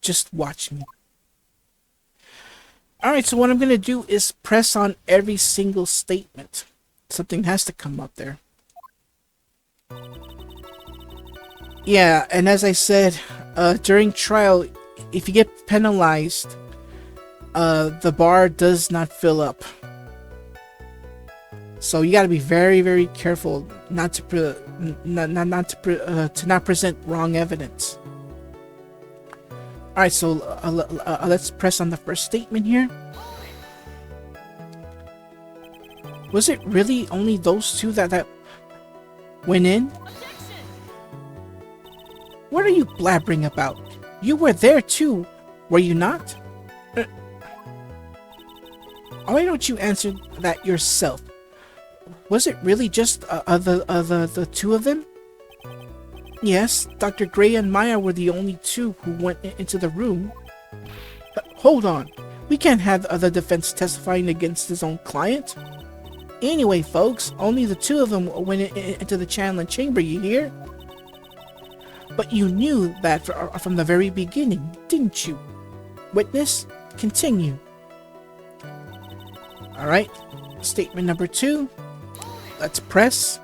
Just watch me. Alright, so what I'm going to do is press on every single statement. Something has to come up there. Yeah, and as I said, during trial, if you get penalized, the bar does not fill up. So you got to be very, very careful not to present wrong evidence. All right, so let's press on the first statement here. Was it really only those 2 that went in? What are you blabbering about? You were there too, were you not? Why don't you answer that yourself? Was it really just the 2 of them? Yes, Dr. Gray and Maya were the only 2 who went into the room. Hold on, we can't have the defense testifying against his own client. Anyway, folks, only the 2 of them went into the channeling chamber, you hear? But you knew that from the very beginning, didn't you? Witness, continue. Alright, statement number 2. Let's press.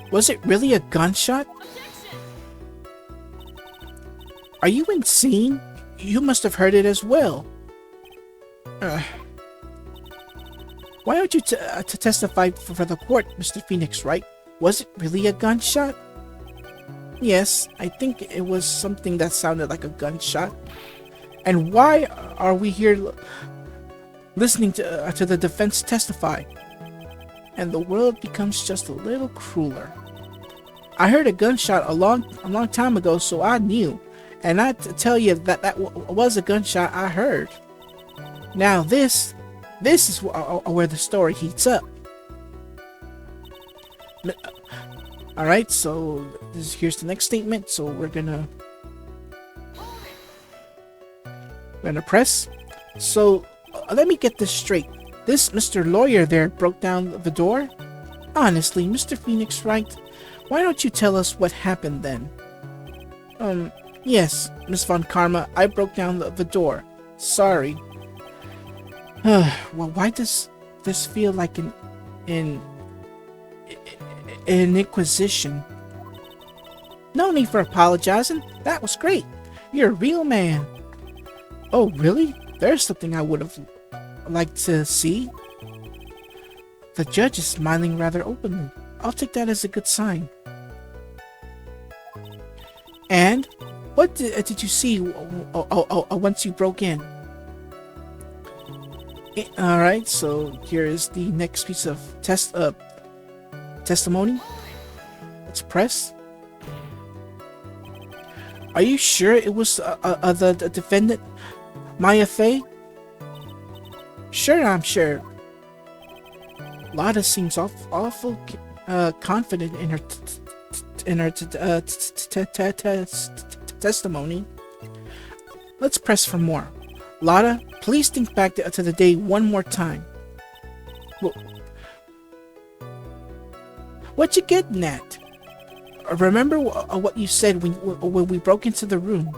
Was it really a gunshot? Are you insane? You must have heard it as well. Why don't you testify for the court, Mr. Phoenix Wright? Was it really a gunshot? Yes, I think it was something that sounded like a gunshot. And why are we here listening to the defense testify? And the world becomes just a little crueler. I heard a gunshot a long time ago, so I knew. And I tell you that was a gunshot I heard. Now this is where the story heats up. Alright, so here's the next statement. So we're gonna press. So let me get this straight. This Mr. Lawyer there broke down the door? Honestly, Mr. Phoenix Wright, why don't you tell us what happened then? Yes, Miss Von Karma, I broke down the door. Sorry. Well, why does this feel like an inquisition? No need for apologizing. That was great. You're a real man. Oh, really? There's something I would have liked to see. The judge is smiling rather openly. I'll take that as a good sign. And what did you see once you broke in? Alright, so here is the next piece of testimony. Let's press. Are you sure it was the defendant, Maya Fey? Sure, I'm sure. Lada seems awful confident in her testimony. Let's press for more. Lada, please think back to the day one more time. What you getting at? Remember what you said when we broke into the room.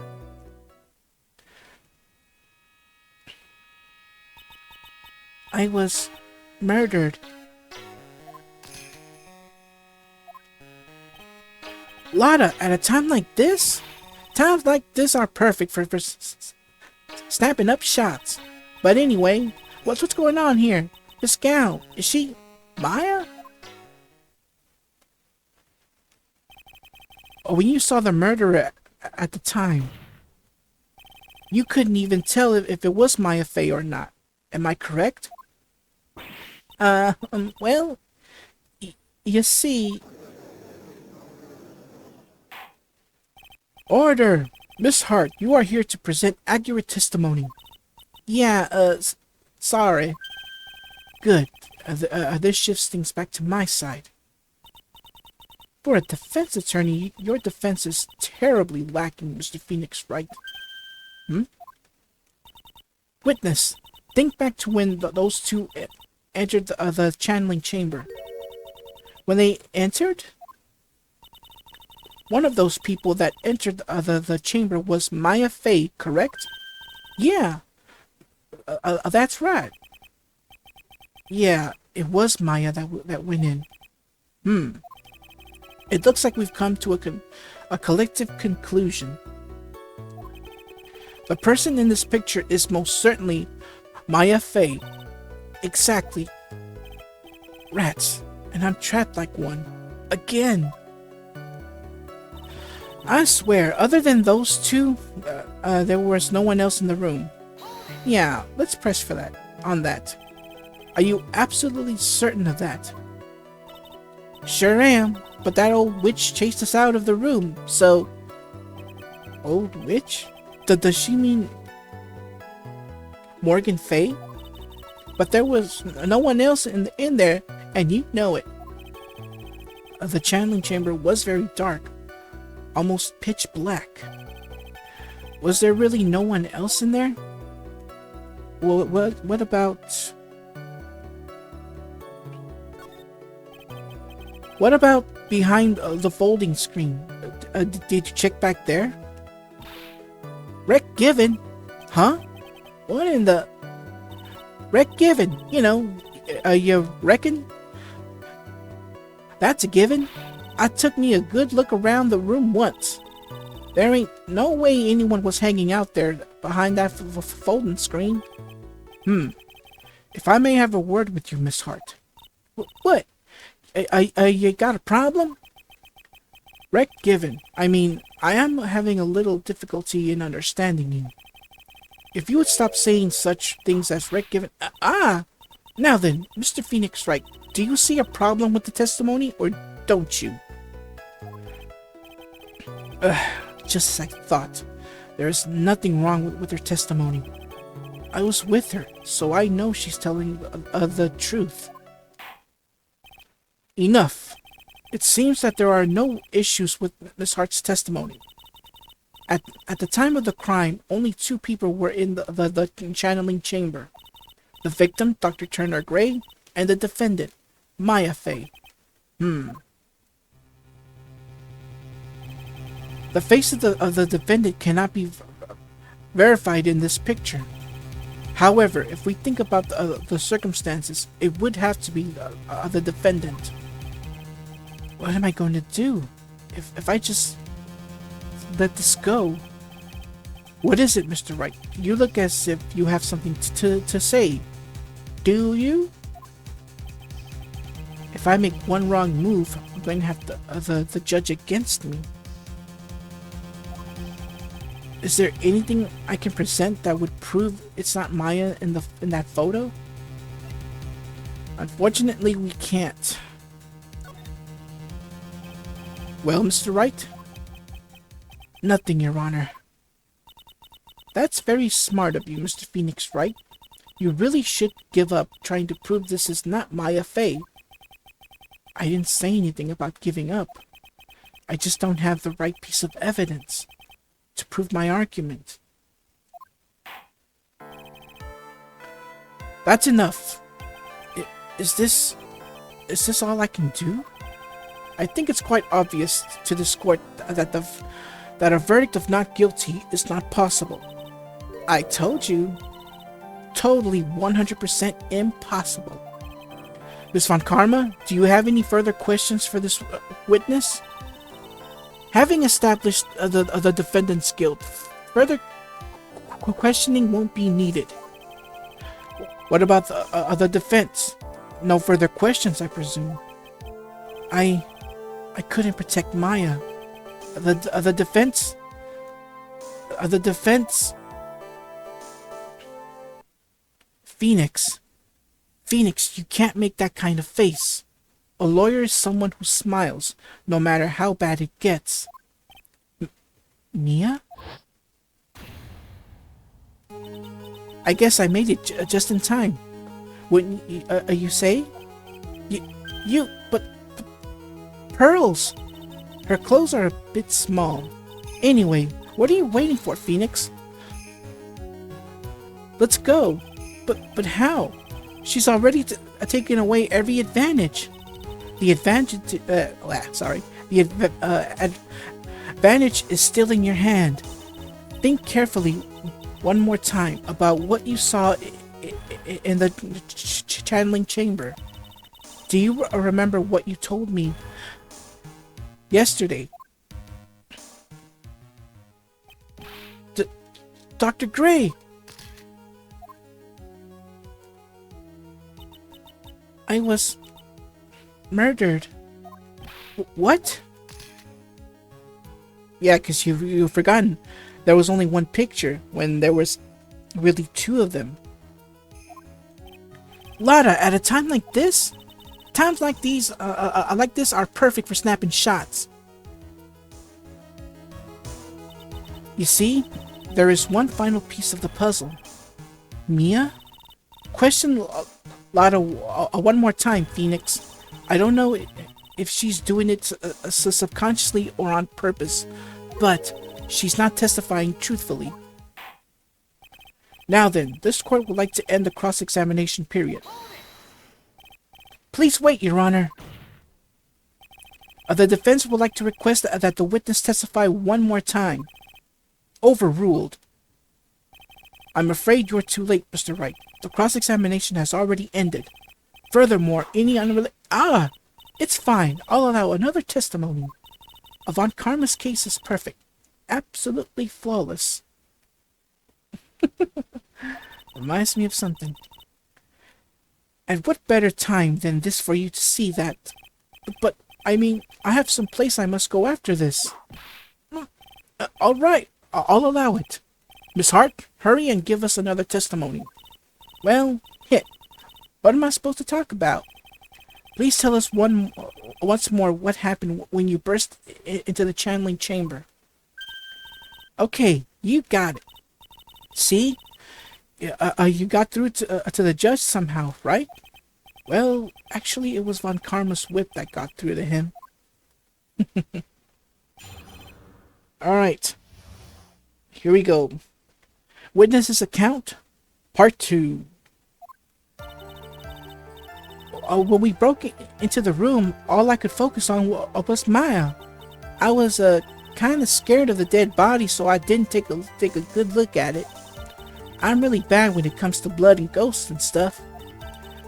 I was murdered. Lada, at a time like this? Times like this are perfect for snapping up shots. But anyway, what's going on here? This gal, is she Maya? Oh, when you saw the murderer at the time, you couldn't even tell if it was Maya Fey or not. Am I correct? Well, you see... Order! Miss Hart, you are here to present accurate testimony. Yeah, sorry. Good. This shifts things back to my side. For a defense attorney, your defense is terribly lacking, Mr. Phoenix Wright. Witness, think back to when those two entered the channeling chamber. When they entered? One of those people that entered the chamber was Maya Fey, correct? Yeah, that's right. Yeah, it was Maya that went in. It looks like we've come to a collective conclusion. The person in this picture is most certainly Maya Fey. Exactly. Rats, and I'm trapped like one. Again. I swear, other than those two, there was no one else in the room. Yeah, let's press for that. On that. Are you absolutely certain of that? Sure am, but that old witch chased us out of the room, so... Old witch? Does she mean... Morgan Fey? But there was no one else in there, and you know it. The channeling chamber was very dark. Almost pitch black. Was there really no one else in there? Well, what about... What about behind the folding screen? Did you check back there? Rec given? Huh? What in the... Rec given? You know, you reckon? That's a given. I took me a good look around the room once. There ain't no way anyone was hanging out there behind that folding screen. If I may have a word with you, Miss Hart. What? You got a problem? Rec given. I mean, I am having a little difficulty in understanding you. If you would stop saying such things as rec given... Now then, Mr. Phoenix Wright, do you see a problem with the testimony, or don't you? Just as I thought. There is nothing wrong with her testimony. I was with her, so I know she's telling the truth. Enough. It seems that there are no issues with Miss Hart's testimony. At the time of the crime, only two people were in the channeling chamber. The victim, Dr. Turner Gray, and the defendant, Maya Fey. The face of the defendant cannot be verified in this picture. However, if we think about the circumstances, it would have to be the defendant. What am I going to do? If I just let this go? What is it, Mr. Wright? You look as if you have something to say. Do you? If I make one wrong move, I'm going to have the judge against me. Is there anything I can present that would prove it's not Maya in that photo? Unfortunately, we can't. Well, Mr. Wright? Nothing, Your Honor. That's very smart of you, Mr. Phoenix Wright. You really should give up trying to prove this is not Maya Fey. I didn't say anything about giving up. I just don't have the right piece of evidence to prove my argument. That's enough. Is this all I can do? I think it's quite obvious to this court that a verdict of not guilty is not possible. I told you. Totally 100% impossible. Ms. Von Karma, do you have any further questions for this witness? Having established the defendant's guilt, further questioning won't be needed. What about the defense? No further questions, I presume. I couldn't protect Maya. The defense. Phoenix, you can't make that kind of face. A lawyer is someone who smiles, no matter how bad it gets. Mia? I guess I made it just in time. Wouldn't you say? But Pearls! Her clothes are a bit small. Anyway, what are you waiting for, Phoenix? Let's go. But how? She's already taken away every advantage. The advantage is still in your hand. Think carefully one more time about what you saw in the channeling chamber. Do you remember what you told me yesterday? Dr. Gray! I was murdered. What? Yeah, because you've forgotten. There was only one picture when there was really two of them. Lada, at a time like this? Times like these, like this are perfect for snapping shots. You see, there is one final piece of the puzzle. Mia? Question Lada one more time, Phoenix. I don't know if she's doing it subconsciously or on purpose, but she's not testifying truthfully. Now then, this court would like to end the cross-examination period. Please wait, Your Honor. The defense would like to request that the witness testify one more time. Overruled. I'm afraid you're too late, Mr. Wright. The cross-examination has already ended. Furthermore, any unrelated... It's fine. I'll allow another testimony. Von Karma's case is perfect. Absolutely flawless. Reminds me of something. And what better time than this for you to see that? But, I mean, I have some place I must go after this. All right. I'll allow it. Miss Hart, hurry and give us another testimony. Well, what am I supposed to talk about? Please tell us once more what happened when you burst into the channeling chamber. Okay, you got it. See? You got through to the judge somehow, right? Well, actually, it was Von Karma's whip that got through to him. Alright. Here we go. Witness's account, part 2. When we broke into the room, all I could focus on was Maya. I was kind of scared of the dead body, so I didn't take a good look at it. I'm really bad when it comes to blood and ghosts and stuff.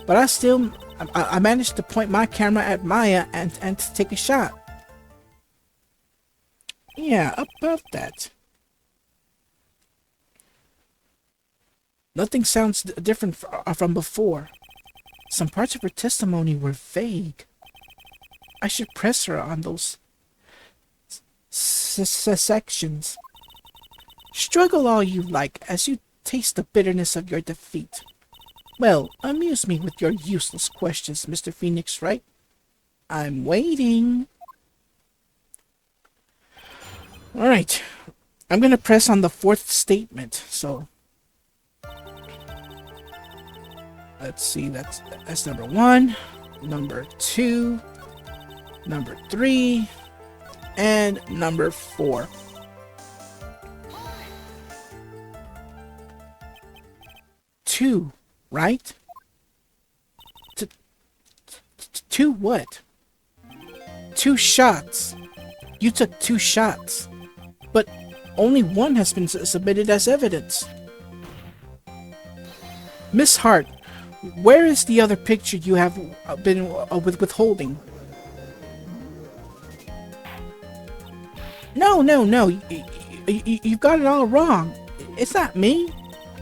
But I managed to point my camera at Maya and to take a shot. Yeah, about that. Nothing sounds different from before. Some parts of her testimony were vague. I should press her on those sections. Struggle all you like as you taste the bitterness of your defeat. Well, amuse me with your useless questions, Mr. Phoenix Wright. I'm waiting. Alright. I'm gonna press on the fourth statement, so... Let's see, that's number 1, number 2, number 3, and number 4. Two, right? Two what? 2 shots. You took 2 shots. But only one has been submitted as evidence. Miss Hart, where is the other picture you have been withholding? No. You've got it all wrong. It's not me.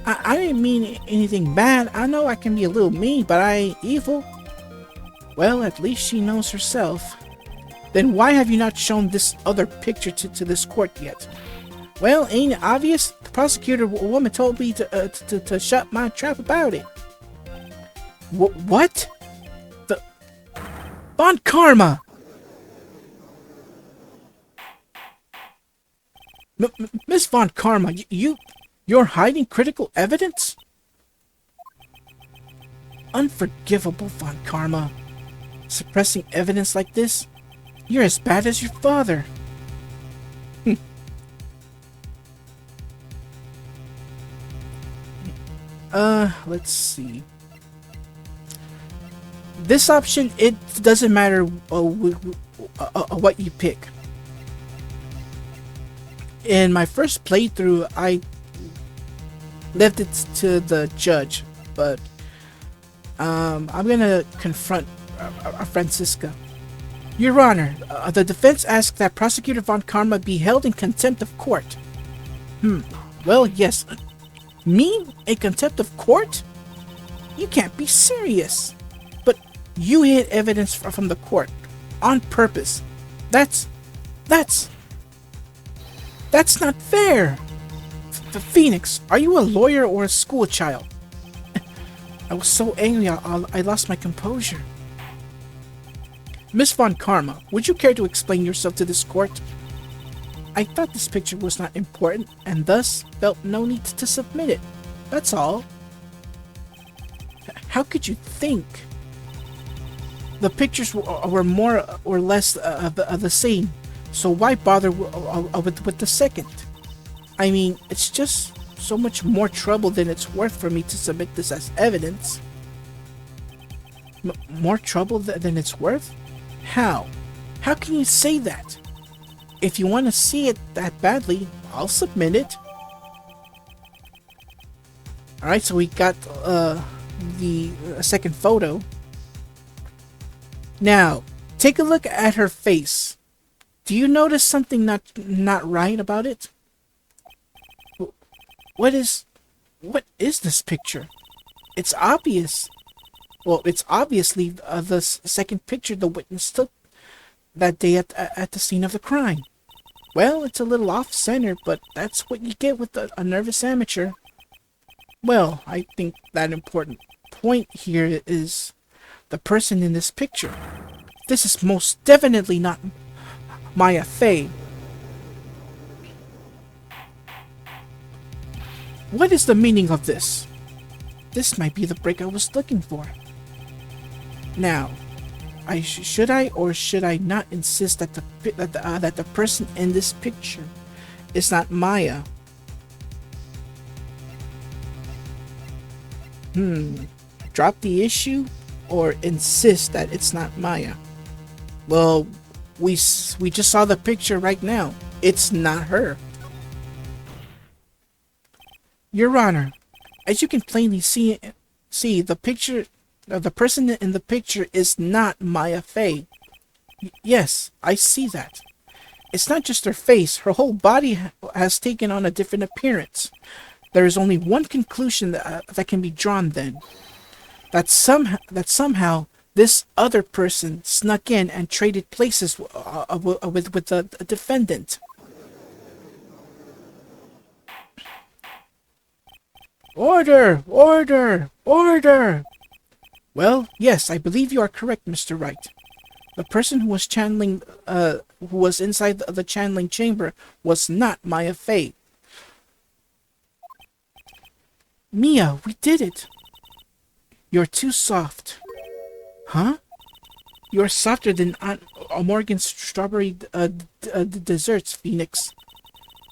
I didn't mean anything bad. I know I can be a little mean, but I ain't evil. Well, at least she knows herself. Then why have you not shown this other picture to this court yet? Well, ain't it obvious? The prosecutor woman told me to shut my trap about it. What? The... Von Karma! Miss Von Karma, you're hiding critical evidence? Unforgivable, Von Karma. Suppressing evidence like this? You're as bad as your father. Let's see. This option, it doesn't matter what you pick. In my first playthrough, I left it to the judge, but I'm gonna confront Francisca. Your Honor, the defense asks that Prosecutor Von Karma be held in contempt of court. Well, yes. Me? In contempt of court? You can't be serious. But you hid evidence from the court. On purpose. That's not fair. Phoenix, are you a lawyer or a school child? I was so angry I lost my composure. Miss Von Karma, would you care to explain yourself to this court? I thought this picture was not important, and thus felt no need to submit it. That's all. How could you think? The pictures were more or less the same, so why bother with the second? I mean, it's just so much more trouble than it's worth for me to submit this as evidence. More trouble than it's worth? How? How can you say that? If you want to see it that badly, I'll submit it. Alright, so we got the second photo. Now, take a look at her face. Do you notice something not right about it? What is this picture? It's obvious. Well, it's obviously the second picture the witness took that day at the scene of the crime. Well, it's a little off-center, but that's what you get with a nervous amateur. Well, I think that important point here is the person in this picture. This is most definitely not Maya Fey. What is the meaning of this? This might be the break I was looking for. Now, should I or should I not insist that the person in this picture is not Maya? Drop the issue or insist that it's not Maya? Well, we just saw the picture right now. It's not her. Your Honor, as you can plainly see the picture. The person in the picture is not Maya Fey. Yes, I see that. It's not just her face. Her whole body has taken on a different appearance. There is only one conclusion that can be drawn then. That somehow this other person snuck in and traded places with the defendant. Order! Order! Order! Well, yes, I believe you are correct, Mr. Wright. The person who was channeling who was inside the channeling chamber was not Maya Fey. Mia, we did it! You're too soft. Huh? You're softer than Aunt Morgan's strawberry desserts, Phoenix.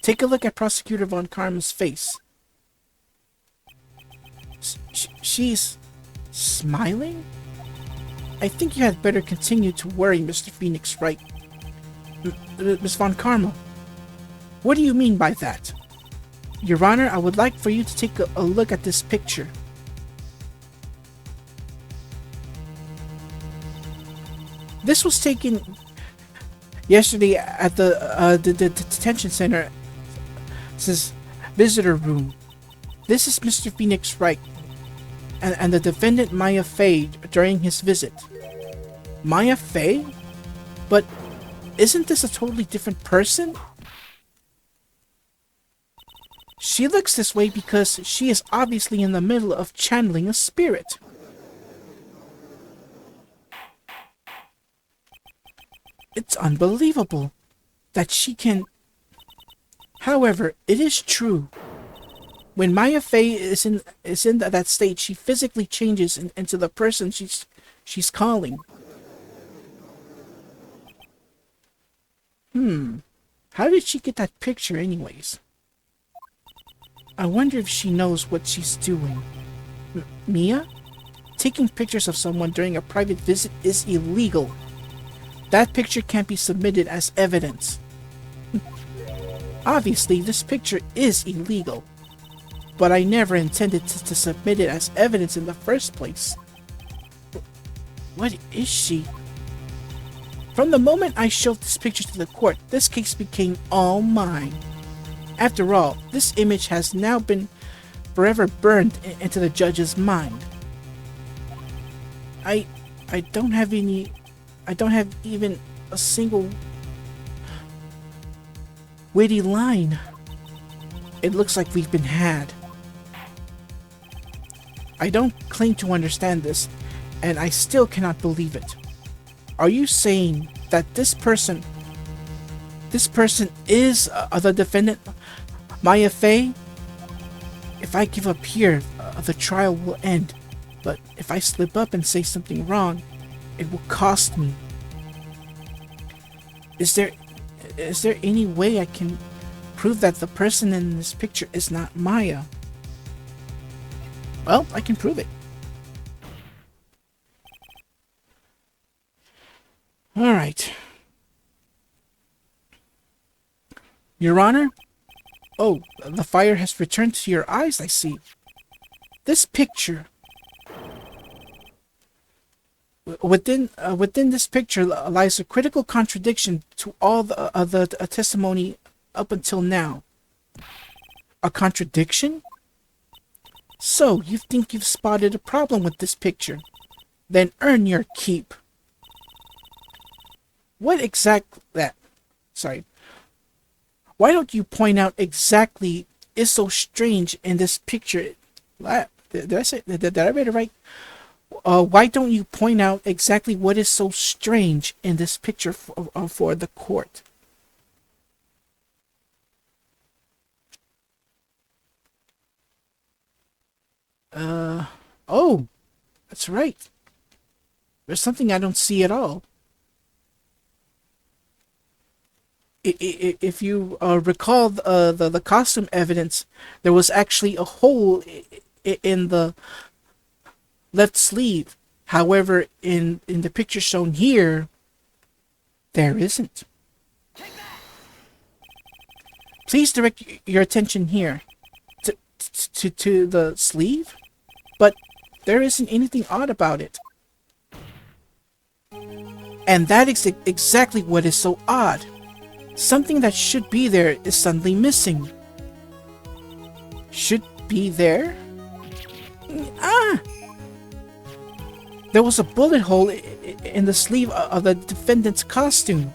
Take a look at Prosecutor Von Karma's face. She's smiling? I think you had better continue to worry, Mr. Phoenix Wright. Miss Von Karma, what do you mean by that? Your Honor, I would like for you to take a look at this picture. This was taken yesterday at the detention center. Says visitor room. This is Mr. Phoenix Wright and the defendant Maya Fey during his visit. Maya Fey? But isn't this a totally different person? She looks this way because she is obviously in the middle of channeling a spirit. It's unbelievable that she can... However, it is true. When Maya Fey is in that state, she physically changes into the person she's calling. How did she get that picture anyways? I wonder if she knows what she's doing. Mia? Taking pictures of someone during a private visit is illegal. That picture can't be submitted as evidence. Obviously, this picture is illegal. But I never intended to submit it as evidence in the first place. What is she? From the moment I showed this picture to the court, this case became all mine. After all, this image has now been forever burned into the judge's mind. I don't have even a single witty line. It looks like we've been had. I don't claim to understand this, and I still cannot believe it. Are you saying that this person is the defendant, Maya Fey? If I give up here, the trial will end. But if I slip up and say something wrong, it will cost me. Is there any way I can prove that the person in this picture is not Maya? Well, I can prove it. Alright. Your Honor? Oh, the fire has returned to your eyes, I see. This picture... Within this picture lies a critical contradiction to all the testimony up until now. A contradiction? So, you think you've spotted a problem with this picture? Then earn your keep. What Sorry. Why don't you point out exactly is so strange in this picture? Did I read it right? Why don't you point out exactly what is so strange in this picture for the court? Oh, that's right. There's something I don't see at all. If you recall the costume evidence, there was actually a hole in the left sleeve. However, in the picture shown here, there isn't. Please direct your attention here to the sleeve, but there isn't anything odd about it. And that is exactly what is so odd. Something that should be there is suddenly missing. Should be there? There was a bullet hole in the sleeve of the defendant's costume.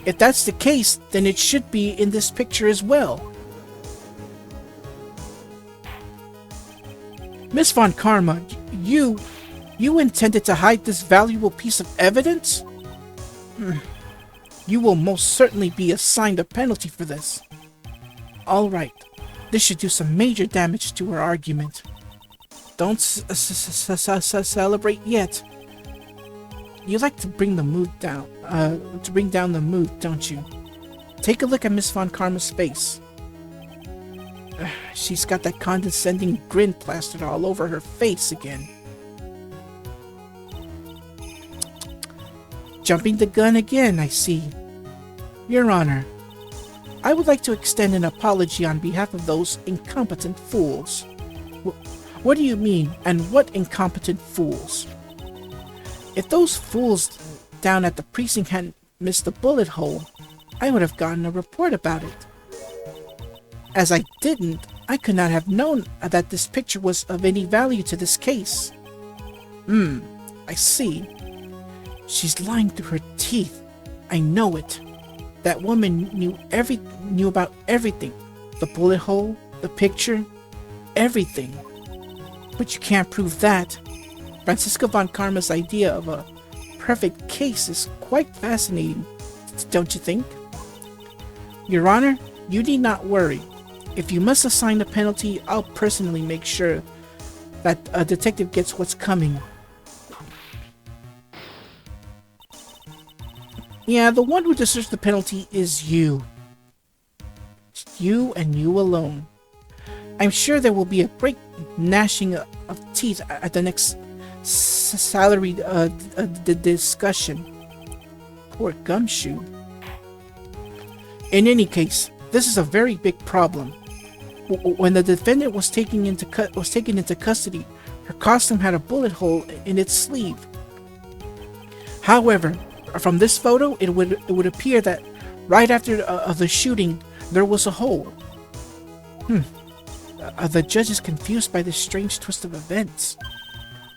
If that's the case, then it should be in this picture as well. Miss Von Karma, you intended to hide this valuable piece of evidence? You will most certainly be assigned a penalty for this. All right. This should do some major damage to her argument. Don't celebrate yet. You like to bring the mood down, the mood, don't you? Take a look at Miss Von Karma's face. She's got that condescending grin plastered all over her face again. Jumping the gun again, I see. Your Honor, I would like to extend an apology on behalf of those incompetent fools. What do you mean, and what incompetent fools? If those fools down at the precinct hadn't missed the bullet hole, I would have gotten a report about it. As I didn't, I could not have known that this picture was of any value to this case. I see. She's lying through her teeth. I know it. That woman knew about everything. The bullet hole, the picture, everything. But you can't prove that. Franziska von Karma's idea of a perfect case is quite fascinating, don't you think? Your Honor, you need not worry. If you must assign a penalty, I'll personally make sure that a detective gets what's coming. Yeah, the one who deserves the penalty is you. You and you alone. I'm sure there will be a great gnashing of teeth at the next salary discussion. Poor Gumshoe. In any case, this is a very big problem. When the defendant was taken into custody, her costume had a bullet hole in its sleeve. However, from this photo, it would appear that right after the shooting, there was a hole. The judge is confused by this strange twist of events.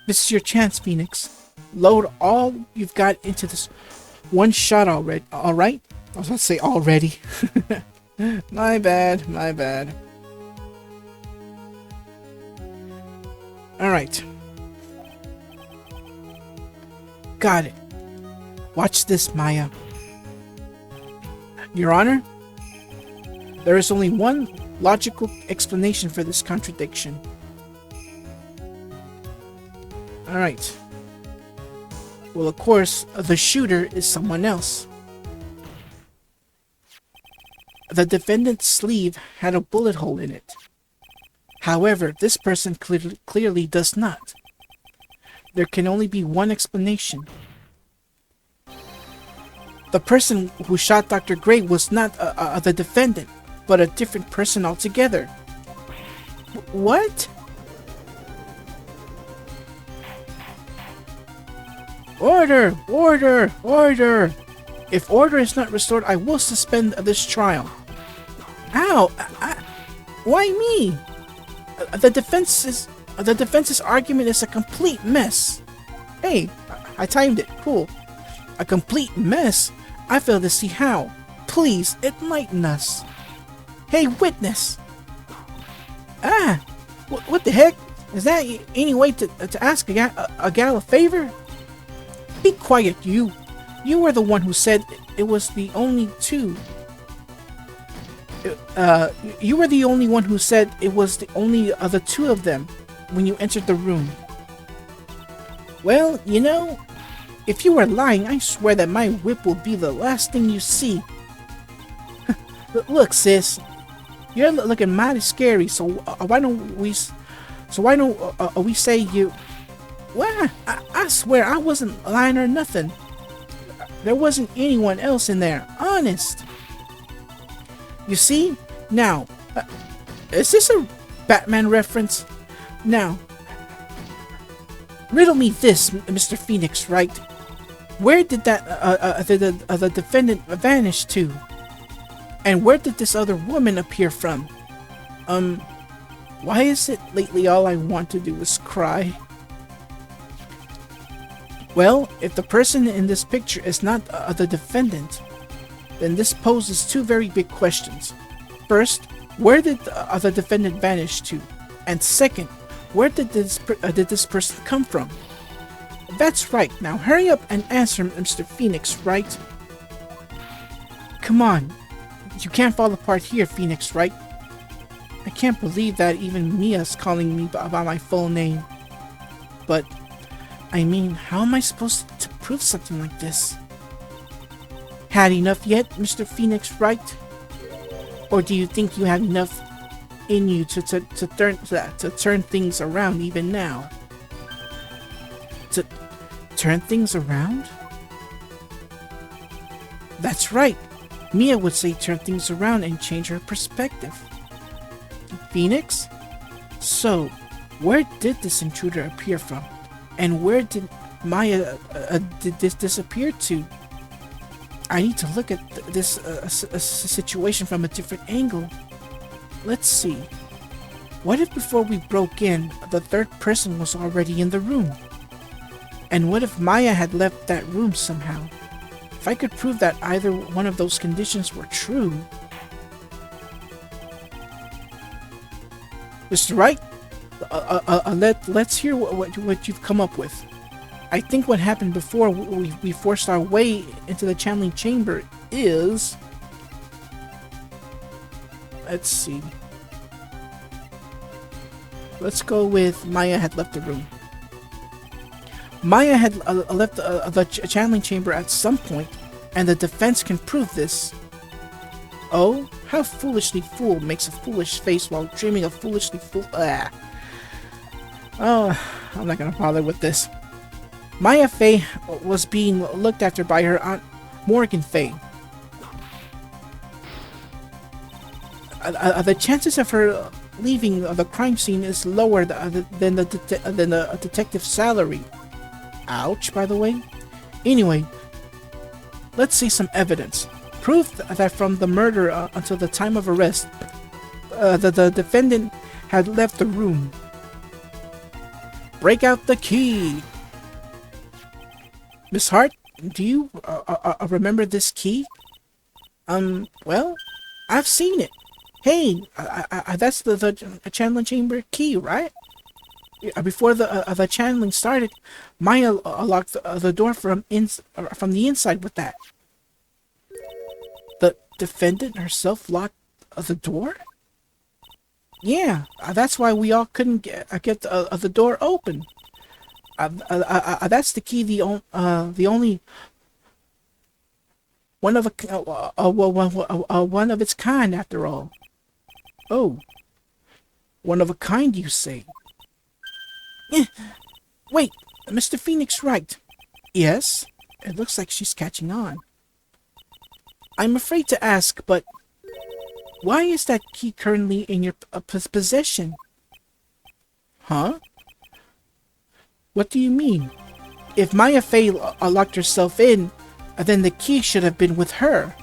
This is your chance, Phoenix. Load all you've got into this one shot already. All right? I was about to say already. My bad. All right. Got it. Watch this, Maya. Your Honor, there is only one logical explanation for this contradiction. Alright. Well, of course, the shooter is someone else. The defendant's sleeve had a bullet hole in it. However, this person clearly does not. There can only be one explanation. The person who shot Dr. Gray was not the defendant, but a different person altogether. What? Order! Order! Order! If order is not restored, I will suspend this trial. Ow! Why me? The defense's argument is a complete mess. Hey, I timed it. Cool. A complete mess? I fail to see how. Please, enlighten us. Hey, witness! What the heck? Is that any way to ask a gal a favor? Be quiet, you. You were the one who said it was the only two. You were the only one who said it was the only the two of them when you entered the room. Well, you know, if you were lying, I swear that my whip will be the last thing you see. Look, sis, you're looking mighty scary. So why don't we say you? Well, I swear I wasn't lying or nothing. There wasn't anyone else in there, honest. You see? Now, is this a Batman reference? Now, riddle me this, Mr. Phoenix, Wright. Where did that the defendant vanish to? And where did this other woman appear from? Why is it lately all I want to do is cry? Well, if the person in this picture is not the defendant, then this poses two very big questions. First, where did the defendant vanish to? And second, where did this person come from? That's right. Now hurry up and answer, Mr. Phoenix, Wright. come on. You can't fall apart here, Phoenix, right? I can't believe that even Mia's calling me by my full name. But, I mean, how am I supposed to prove something like this? Had enough yet, Mr. Phoenix, Wright? Or do you think you have enough in you to turn things around even now? To turn things around? That's right. Mia would say turn things around and change her perspective. Phoenix? So, where did this intruder appear from? And where did Maya disappear to? I need to look at this situation from a different angle. Let's see. What if before we broke in, the third person was already in the room? And what if Maya had left that room somehow? If I could prove that either one of those conditions were true... Mr. Wright, let's hear what you've come up with. I think what happened before we forced our way into the channeling chamber is... Let's see. Let's go with Maya had left the room. Maya had left the channeling chamber at some point, and the defense can prove this. Oh, how foolishly fool makes a foolish face while dreaming of foolishly fool... Oh, I'm not gonna bother with this. Maya Fey was being looked after by her aunt Morgan Fey. The chances of her leaving the crime scene is lower than the detective's salary. Ouch, by the way. Anyway, let's see some evidence. Proof that from the murder until the time of arrest, the defendant had left the room. Break out the key! Miss Hart, do you remember this key? Well, I've seen it. Hey, that's the channeling chamber key, right? Before the channeling started, Maya locked the door from the inside with that. The defendant herself locked the door? Yeah, that's why we all couldn't get the door open. That's the key. The only one of its kind, after all. Oh, one of a kind, you say? Wait, Mr. Phoenix Wright. Yes, it looks like she's catching on. I'm afraid to ask, but why is that key currently in your possession? Huh? What do you mean? If Maya Fey locked herself in, then the key should have been with her.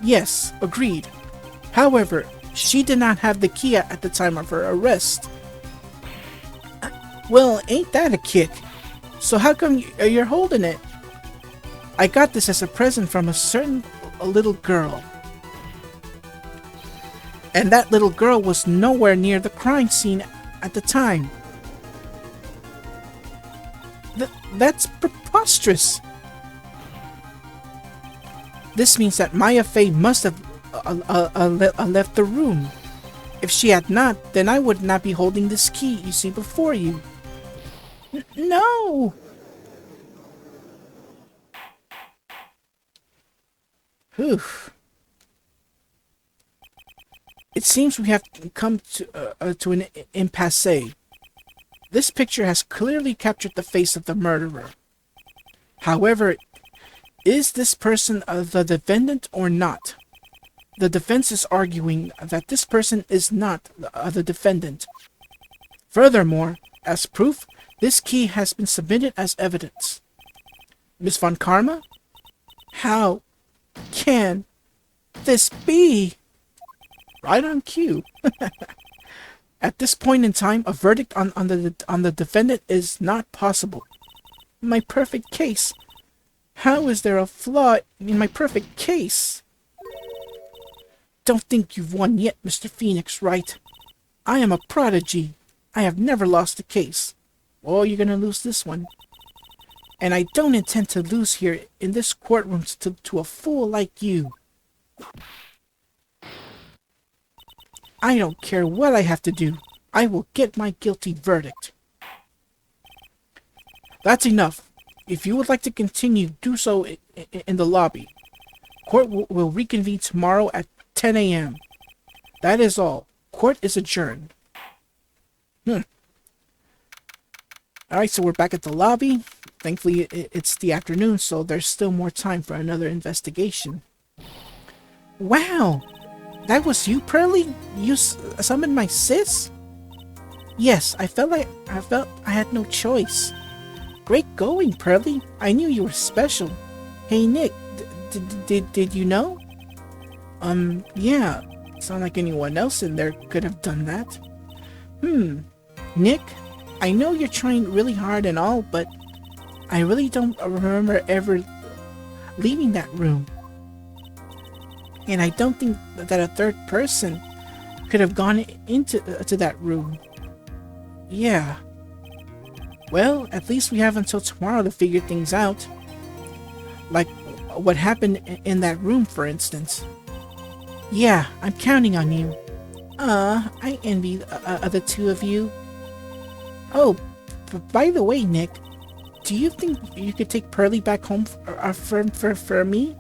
Yes, agreed. However, she did not have the key at the time of her arrest. Well, ain't that a kick? So how come you're holding it? I got this as a present from a certain little girl. And that little girl was nowhere near the crime scene at the time. That's preposterous. This means that Maya Fey must have left the room. If she had not, then I would not be holding this key you see before you. No! Whew. It seems we have come to an impasse. This picture has clearly captured the face of the murderer. However, is this person the defendant or not? The defense is arguing that this person is not the defendant. Furthermore, as proof, this key has been submitted as evidence. Miss Von Karma? How can this be? Right on cue. At this point in time, a verdict on the defendant is not possible. My perfect case. How is there a flaw in my perfect case? Don't think you've won yet, Mr. Phoenix Wright. I am a prodigy. I have never lost a case. Well, you're gonna lose this one. And I don't intend to lose here in this courtroom to a fool like you. I don't care what I have to do. I will get my guilty verdict. That's enough. If you would like to continue, do so in the lobby. Court will reconvene tomorrow at 10 a.m. That is all. Court is adjourned. Alright, so we're back at the lobby. Thankfully, it's the afternoon, so there's still more time for another investigation. Wow! That was you, Pearly? You summoned my sis? Yes, I felt I had no choice. Great going, Pearly. I knew you were special. Hey, Nick, did you know? Yeah. It's not like anyone else in there could have done that. Nick, I know you're trying really hard and all, but I really don't remember ever leaving that room. And I don't think that a third person could have gone into that room. Yeah. Well, at least we have until tomorrow to figure things out. Like what happened in that room, for instance. Yeah, I'm counting on you. I envy the two of you. Oh, by the way, Nick, do you think you could take Pearly back home for me?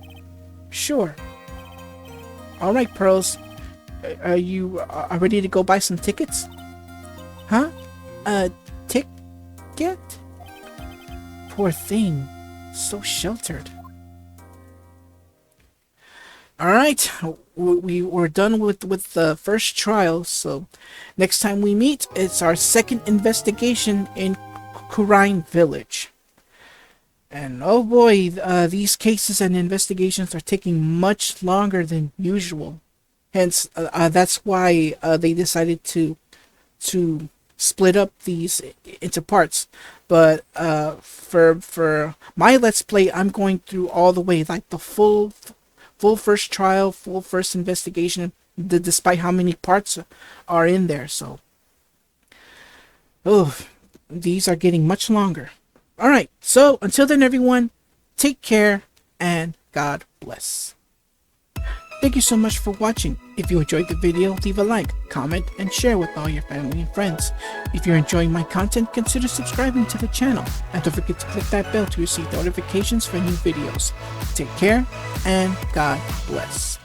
Sure. Alright, Pearls. Are you ready to go buy some tickets? Huh? Ticket? Poor thing. So sheltered. Alright, we were done with the first trial, so next time we meet, it's our second investigation in Kurine Village. And oh boy, these cases and investigations are taking much longer than usual. Hence, that's why they decided to split up these into parts. But for my Let's Play, I'm going through all the way, like the full first trial, full first investigation, despite how many parts are in there. So, these are getting much longer. Alright, so until then, everyone, take care and God bless. Thank you so much for watching. If you enjoyed the video, leave a like, comment, and share with all your family and friends. If you're enjoying my content, consider subscribing to the channel. And don't forget to click that bell to receive notifications for new videos. Take care, and God bless.